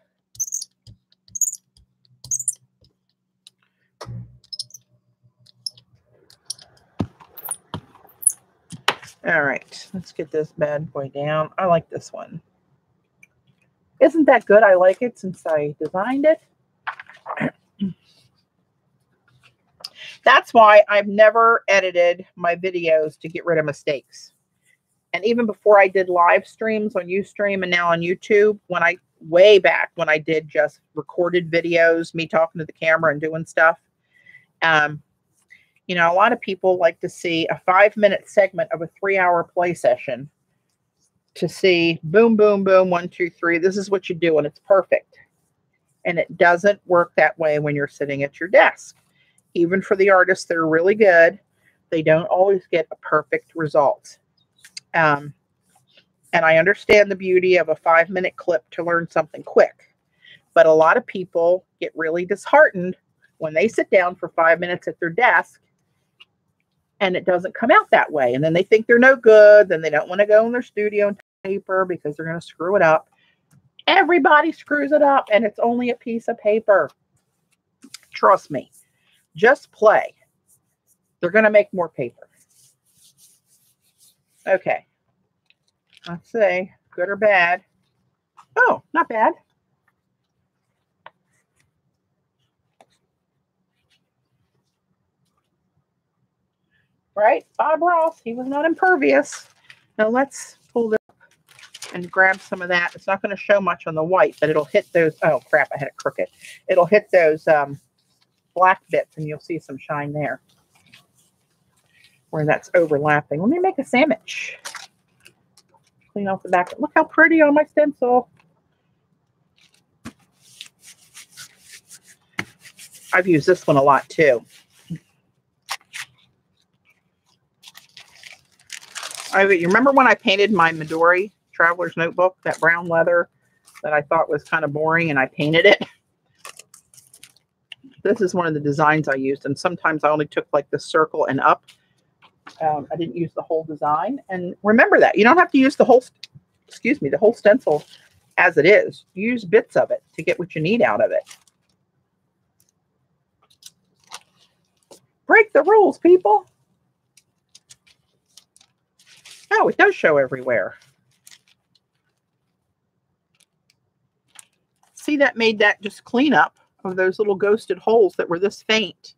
All right. Let's get this bad boy down. I like this one. Isn't that good? I like it since I designed it. That's why I've never edited my videos to get rid of mistakes. And even before I did live streams on Ustream and now on YouTube, way back when I did just recorded videos, me talking to the camera and doing stuff, you know, a lot of people like to see a 5-minute segment of a 3-hour play session to see boom, boom, boom, 1, 2, 3. This is what you do, and it's perfect. And it doesn't work that way when you're sitting at your desk. Even for the artists that are really good, they don't always get a perfect result. And I understand the beauty of a 5-minute clip to learn something quick. But a lot of people get really disheartened when they sit down for 5 minutes at their desk and it doesn't come out that way. And then they think they're no good. Then they don't want to go in their studio and paper because they're going to screw it up. Everybody screws it up, and it's only a piece of paper. Trust me. Just play. They're going to make more paper. Okay. Let's see. Good or bad? Oh, not bad. Right? Bob Ross, he was not impervious. Now let's pull this up and grab some of that. It's not going to show much on the white, but it'll hit those. Oh, crap. I had it crooked. It'll hit those black bits, and you'll see some shine there where that's overlapping. Let me make a sandwich. Clean off the back. Look how pretty on my stencil. I've used this one a lot too. You remember when I painted my Midori Traveler's Notebook, that brown leather that I thought was kind of boring, and I painted it? This is one of the designs I used, and sometimes I only took like the circle and up. I didn't use the whole design. And remember that. You don't have to use the whole, the whole stencil as it is. Use bits of it to get what you need out of it. Break the rules, people. Oh, it does show everywhere. See, that made that just clean up of those little ghosted holes that were this faint.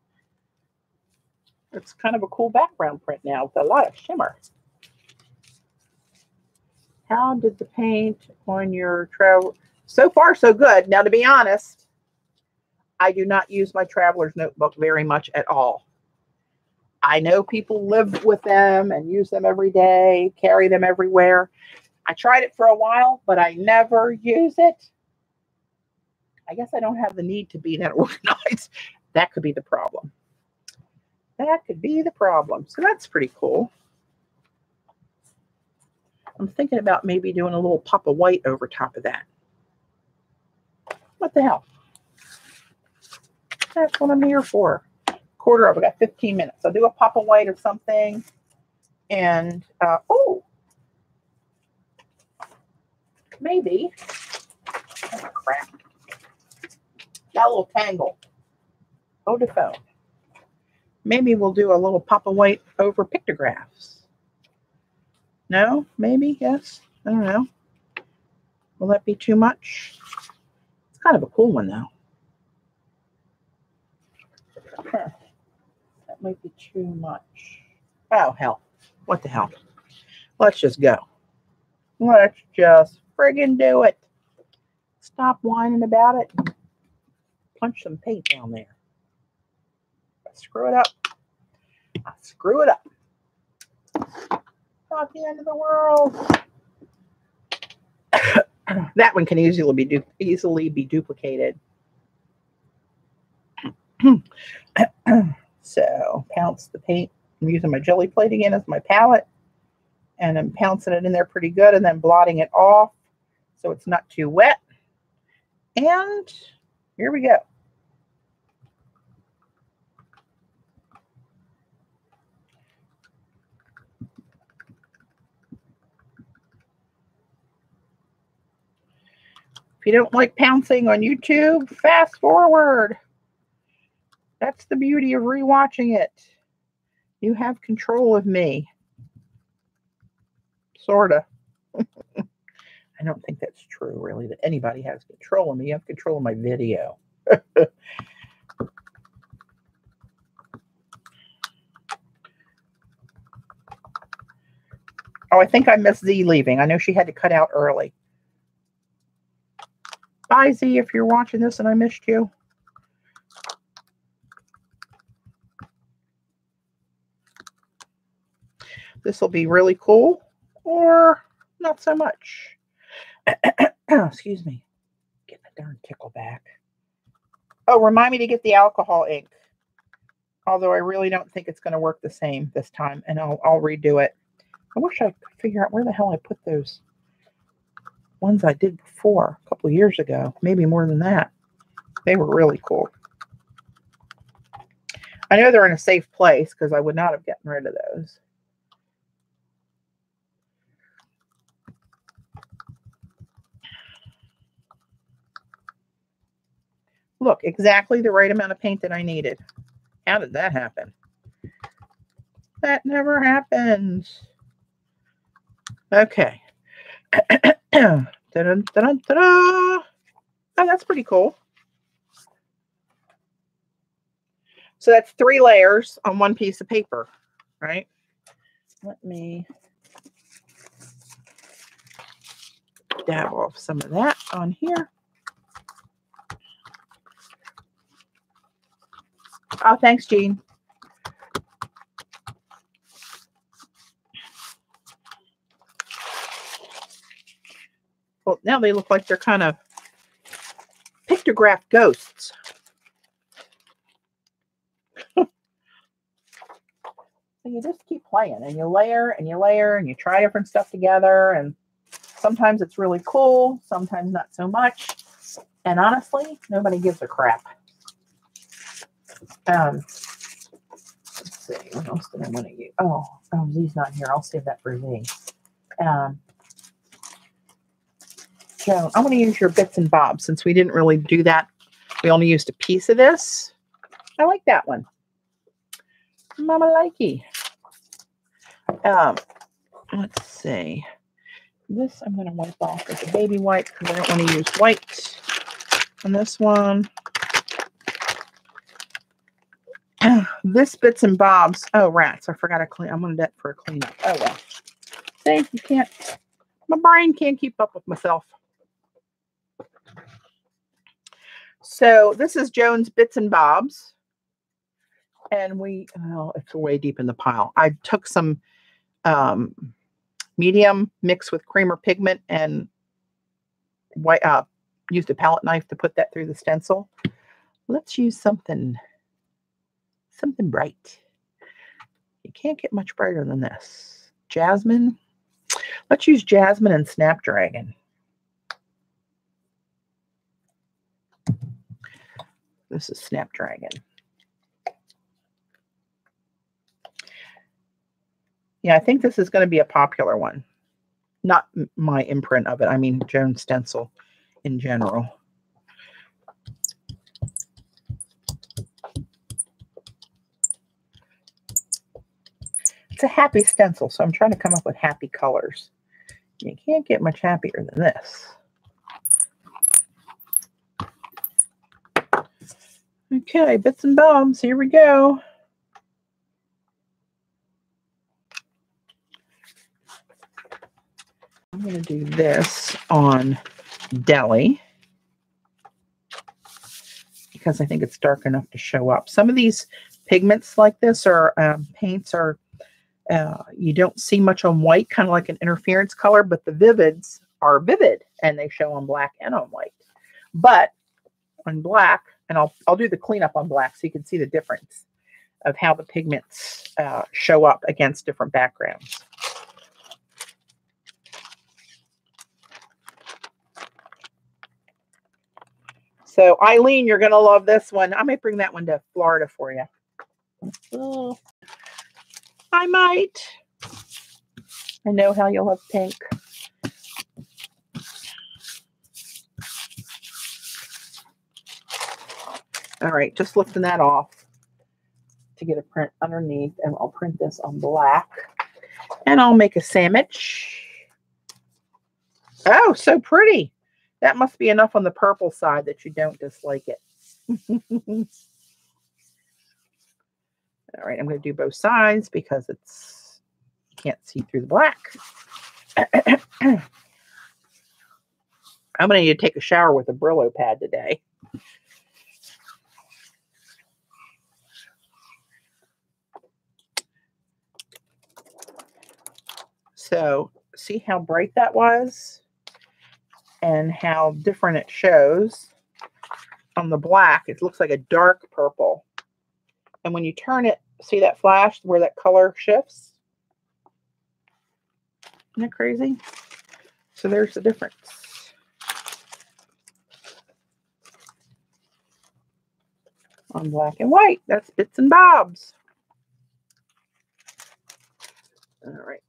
It's kind of a cool background print now with a lot of shimmer. How did the paint on your travel? So far, so good. Now, to be honest, I do not use my Traveler's Notebook very much at all. I know people live with them and use them every day, carry them everywhere. I tried it for a while, but I never use it. I guess I don't have the need to be that organized. That could be the problem. That could be the problem. So that's pretty cool. I'm thinking about maybe doing a little pop of white over top of that. What the hell? That's what I'm here for. Quarter of, I got 15 minutes. I'll do a pop of white or something. And, oh, maybe. Oh, crap. Got a little tangle. Oh, the phone. Maybe we'll do a little pop of white over pictographs. No? Maybe? Yes? I don't know. Will that be too much? It's kind of a cool one, though. Huh. That might be too much. Oh, hell. What the hell? Let's just go. Let's just friggin' do it. Stop whining about it. Punch some paint down there. Screw it up. I screw it up. Not the end of the world. That one can easily be duplicated. So pounce the paint. I'm using my jelly plate again as my palette, and I'm pouncing it in there pretty good and then blotting it off so it's not too wet. And here we go. If you don't like pouncing on YouTube, fast forward. That's the beauty of rewatching it. You have control of me. Sorta. I don't think that's true, really, that anybody has control of me. You have control of my video. Oh, I think I missed Z leaving. I know she had to cut out early. Bye, Z, if you're watching this and I missed you. This will be really cool, or not so much. Excuse me. Get the darn tickle back. Oh, remind me to get the alcohol ink. Although I really don't think it's going to work the same this time, and I'll redo it. I wish I could figure out where the hell I put those ones I did before, a couple of years ago, maybe more than that. They were really cool. I know they're in a safe place because I would not have gotten rid of those. Look, exactly the right amount of paint that I needed. How did that happen? That never happens. Okay. Oh, that's pretty cool. So that's 3 layers on one piece of paper, right? Let me dab off some of that on here. Oh, thanks, Jean. Well, now they look like they're kind of pictograph ghosts. So you just keep playing, and you layer and you layer and you try different stuff together, and sometimes it's really cool, sometimes not so much. And honestly, nobody gives a crap. Let's see, what else did I want to use? Oh, Z's not here. I'll save that for Z. Joan, I want to use your bits and bobs since we didn't really do that. We only used a piece of this. I like that one. Mama likey. Let's see. This I'm going to wipe off with a baby wipe because I don't want to use white on this one. This bits and bobs. Oh, rats. I forgot to clean. I'm going to do that for a cleanup. Oh, well. See, you can't. My brain can't keep up with myself. So this is Joan's Bits and Bobs. And it's way deep in the pile. I took some medium mixed with creamer pigment and used a palette knife to put that through the stencil. Let's use something bright. You can't get much brighter than this. Jasmine. Let's use Jasmine and Snapdragon. This is Snapdragon. Yeah, I think this is going to be a popular one. Not my imprint of it. I mean, JOAN stencil in general. It's a happy stencil, so I'm trying to come up with happy colors. You can't get much happier than this. Okay, bits and bobs. Here we go. I'm going to do this on Deli because I think it's dark enough to show up. Some of these pigments like this or paints are, you don't see much on white, kind of like an interference color, but the vivids are vivid and they show on black and on white. But on black, And I'll do the cleanup on black so you can see the difference of how the pigments show up against different backgrounds. So Eileen, you're going to love this one. I might bring that one to Florida for you. Oh, I might. I know how you'll love pink. All right, just lifting that off to get a print underneath, and I'll print this on black. And I'll make a sandwich. Oh, so pretty. That must be enough on the purple side that you don't dislike it. All right, I'm going to do both sides because it's, you can't see through the black. I'm going to need to take a shower with a Brillo pad today. So see how bright that was and how different it shows on the black. It looks like a dark purple. And when you turn it, see that flash where that color shifts? Isn't that crazy? So there's the difference. On black and white, that's bits and bobs. All right.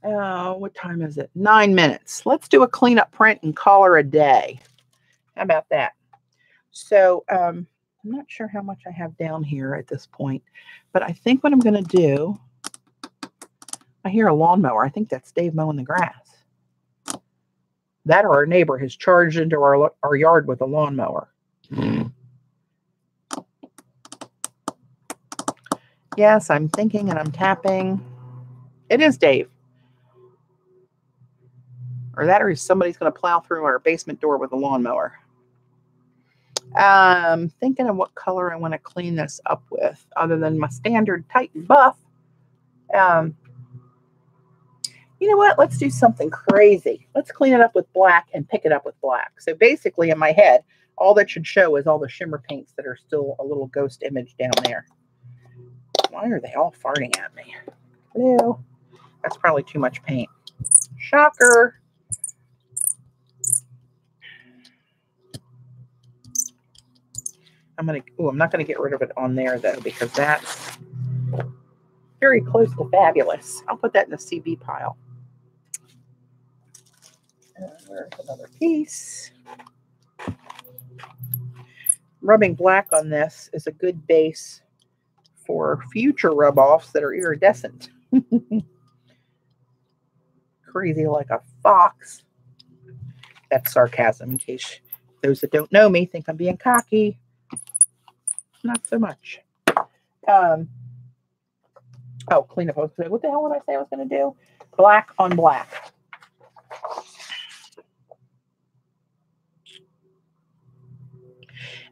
What time is it? 9 minutes. Let's do a cleanup print and call her a day. How about that? So I'm not sure how much I have down here at this point, but I think what I'm going to do, I hear a lawnmower. I think that's Dave mowing the grass. That or our neighbor has charged into our yard with a lawnmower. Yes, I'm thinking and I'm tapping. It is Dave. Or that or somebody's going to plow through our basement door with a lawnmower. Thinking of what color I want to clean this up with other than my standard Titan buff. You know what? Let's do something crazy. Let's clean it up with black and pick it up with black. So basically in my head, all that should show is all the shimmer paints that are still a little ghost image down there. Why are they all farting at me? Ew. That's probably too much paint. Shocker. I'm not gonna get rid of it on there though, because that's very close to fabulous. I'll put that in the CB pile. And there's another piece. Rubbing black on this is a good base for future rub-offs that are iridescent. Crazy like a fox. That's sarcasm in case those that don't know me think I'm being cocky. Not so much. Oh, clean up. What the hell did I say I was going to do? Black on black.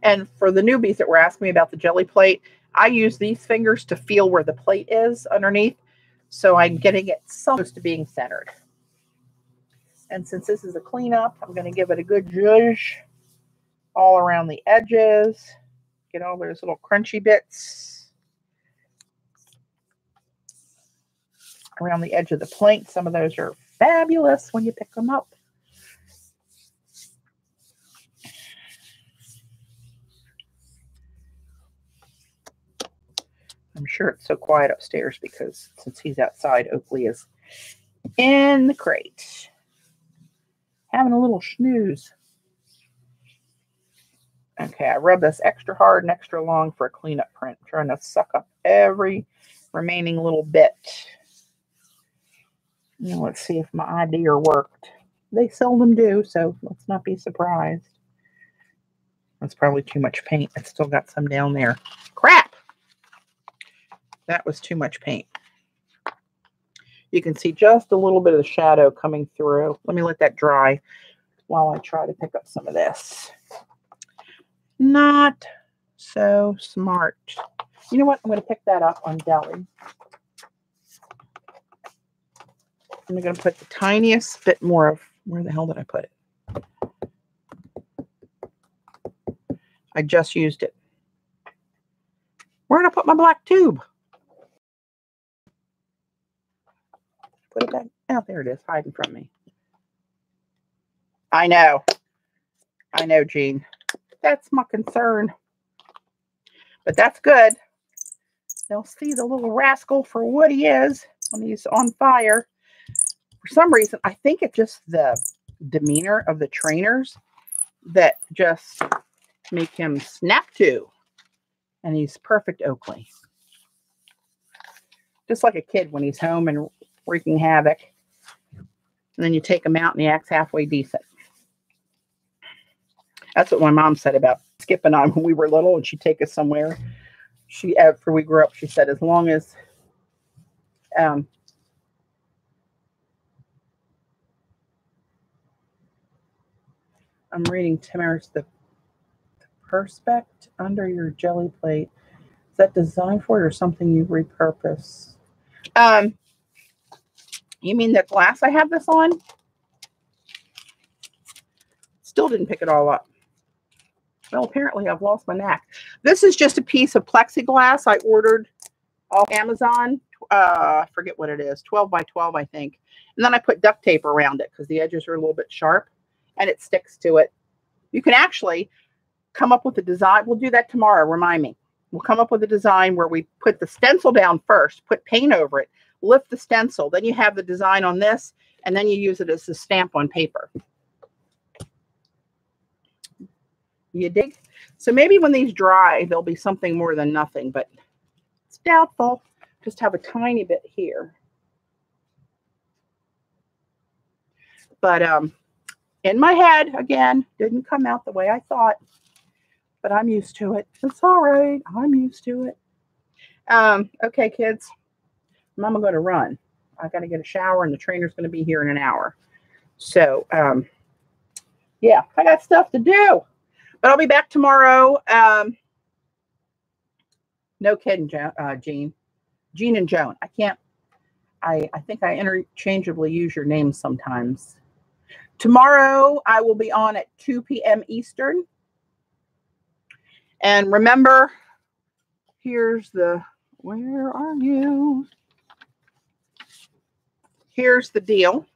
And for the newbies that were asking me about the jelly plate, I use these fingers to feel where the plate is underneath. So I'm getting it close to being centered. And since this is a cleanup, I'm going to give it a good zhuzh all around the edges. Get all those little crunchy bits around the edge of the plate. Some of those are fabulous when you pick them up. I'm sure it's so quiet upstairs because since he's outside, Oakley is in the crate. Having a little snooze. Okay, I rub this extra hard and extra long for a cleanup print. I'm trying to suck up every remaining little bit. Now let's see if my idea worked. They seldom do, so let's not be surprised. That's probably too much paint. It's still got some down there. Crap! That was too much paint. You can see just a little bit of the shadow coming through. Let me let that dry while I try to pick up some of this. Not so smart. You know what? I'm going to pick that up on Deli. I'm going to put the tiniest bit more of, where the hell did I put it? I just used it. Where did I put my black tube? Put it back. Oh, there it is, hiding from me. I know, Jean. That's my concern. But that's good. They'll see the little rascal for what he is when he's on fire. For some reason, I think it's just the demeanor of the trainers that just make him snap to. And he's perfect Oakley. Just like a kid when he's home and wreaking havoc. And then you take him out and he acts halfway decent. That's what my mom said about Skip and I when we were little and she'd take us somewhere. After we grew up, she said, as long as I'm reading Timmer's the perspex under your jelly plate. Is that designed for it or something you repurpose? You mean the glass I have this on? Still didn't pick it all up. Well, apparently I've lost my knack. This is just a piece of plexiglass I ordered off Amazon. I forget what it is. 12 by 12, I think. And then I put duct tape around it because the edges are a little bit sharp and it sticks to it. You can actually come up with a design. We'll do that tomorrow. Remind me. We'll come up with a design where we put the stencil down first, put paint over it, lift the stencil. Then you have the design on this, and then you use it as a stamp on paper. You dig? So maybe when these dry, there'll be something more than nothing, but it's doubtful. Just have a tiny bit here. But in my head, again, didn't come out the way I thought, but I'm used to it. It's all right. I'm used to it. Okay, kids, Mama going to run. I got to get a shower, and the trainer's going to be here in an hour. So, yeah, I got stuff to do. But I'll be back tomorrow. No kidding, Jean. Jean and Joan. I think I interchangeably use your names sometimes. Tomorrow, I will be on at 2 p.m. Eastern. And remember, here's the, where are you? Here's the deal.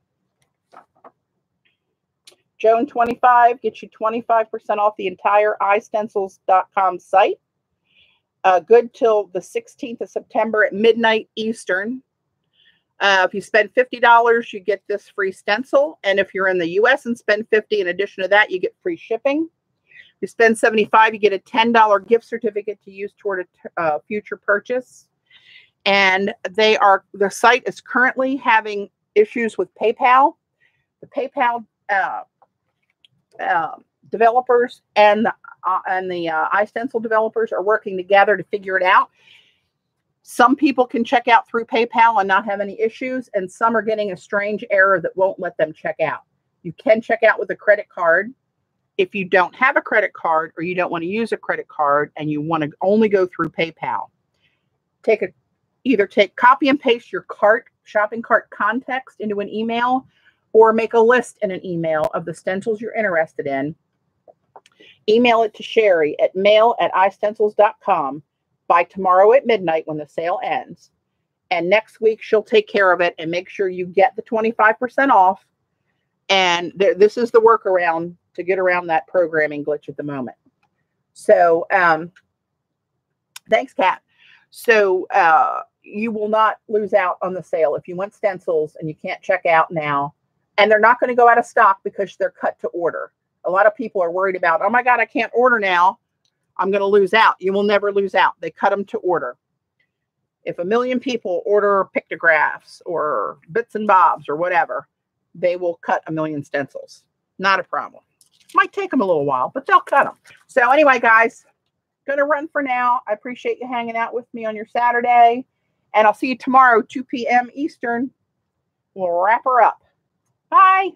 JOAN25 gets you 25% off the entire iStencils.com site. Good till the 16th of September at midnight Eastern. If you spend $50, you get this free stencil. And if you're in the U.S. and spend $50, in addition to that, you get free shipping. If you spend $75, you get a $10 gift certificate to use toward a future purchase. And the site is currently having issues with PayPal. The PayPal developers and the iStencil developers are working together to figure it out. Some people can check out through PayPal and not have any issues, and some are getting a strange error that won't let them check out. You can check out with a credit card. If you don't have a credit card or you don't want to use a credit card and you want to only go through PayPal, either copy and paste your shopping cart context into an email, or make a list in an email of the stencils you're interested in. Email it to Sherry at mail@istencils.com by tomorrow at midnight when the sale ends. And next week, she'll take care of it and make sure you get the 25% off. And this is the workaround to get around that programming glitch at the moment. So thanks, Kat. So you will not lose out on the sale. If you want stencils and you can't check out now, and they're not going to go out of stock because they're cut to order. A lot of people are worried about, oh my God, I can't order now. I'm going to lose out. You will never lose out. They cut them to order. If 1 million people order pictographs or bits and bobs or whatever, they will cut 1 million stencils. Not a problem. Might take them a little while, but they'll cut them. So anyway, guys, going to run for now. I appreciate you hanging out with me on your Saturday. And I'll see you tomorrow, 2 p.m. Eastern. We'll wrap her up. Bye.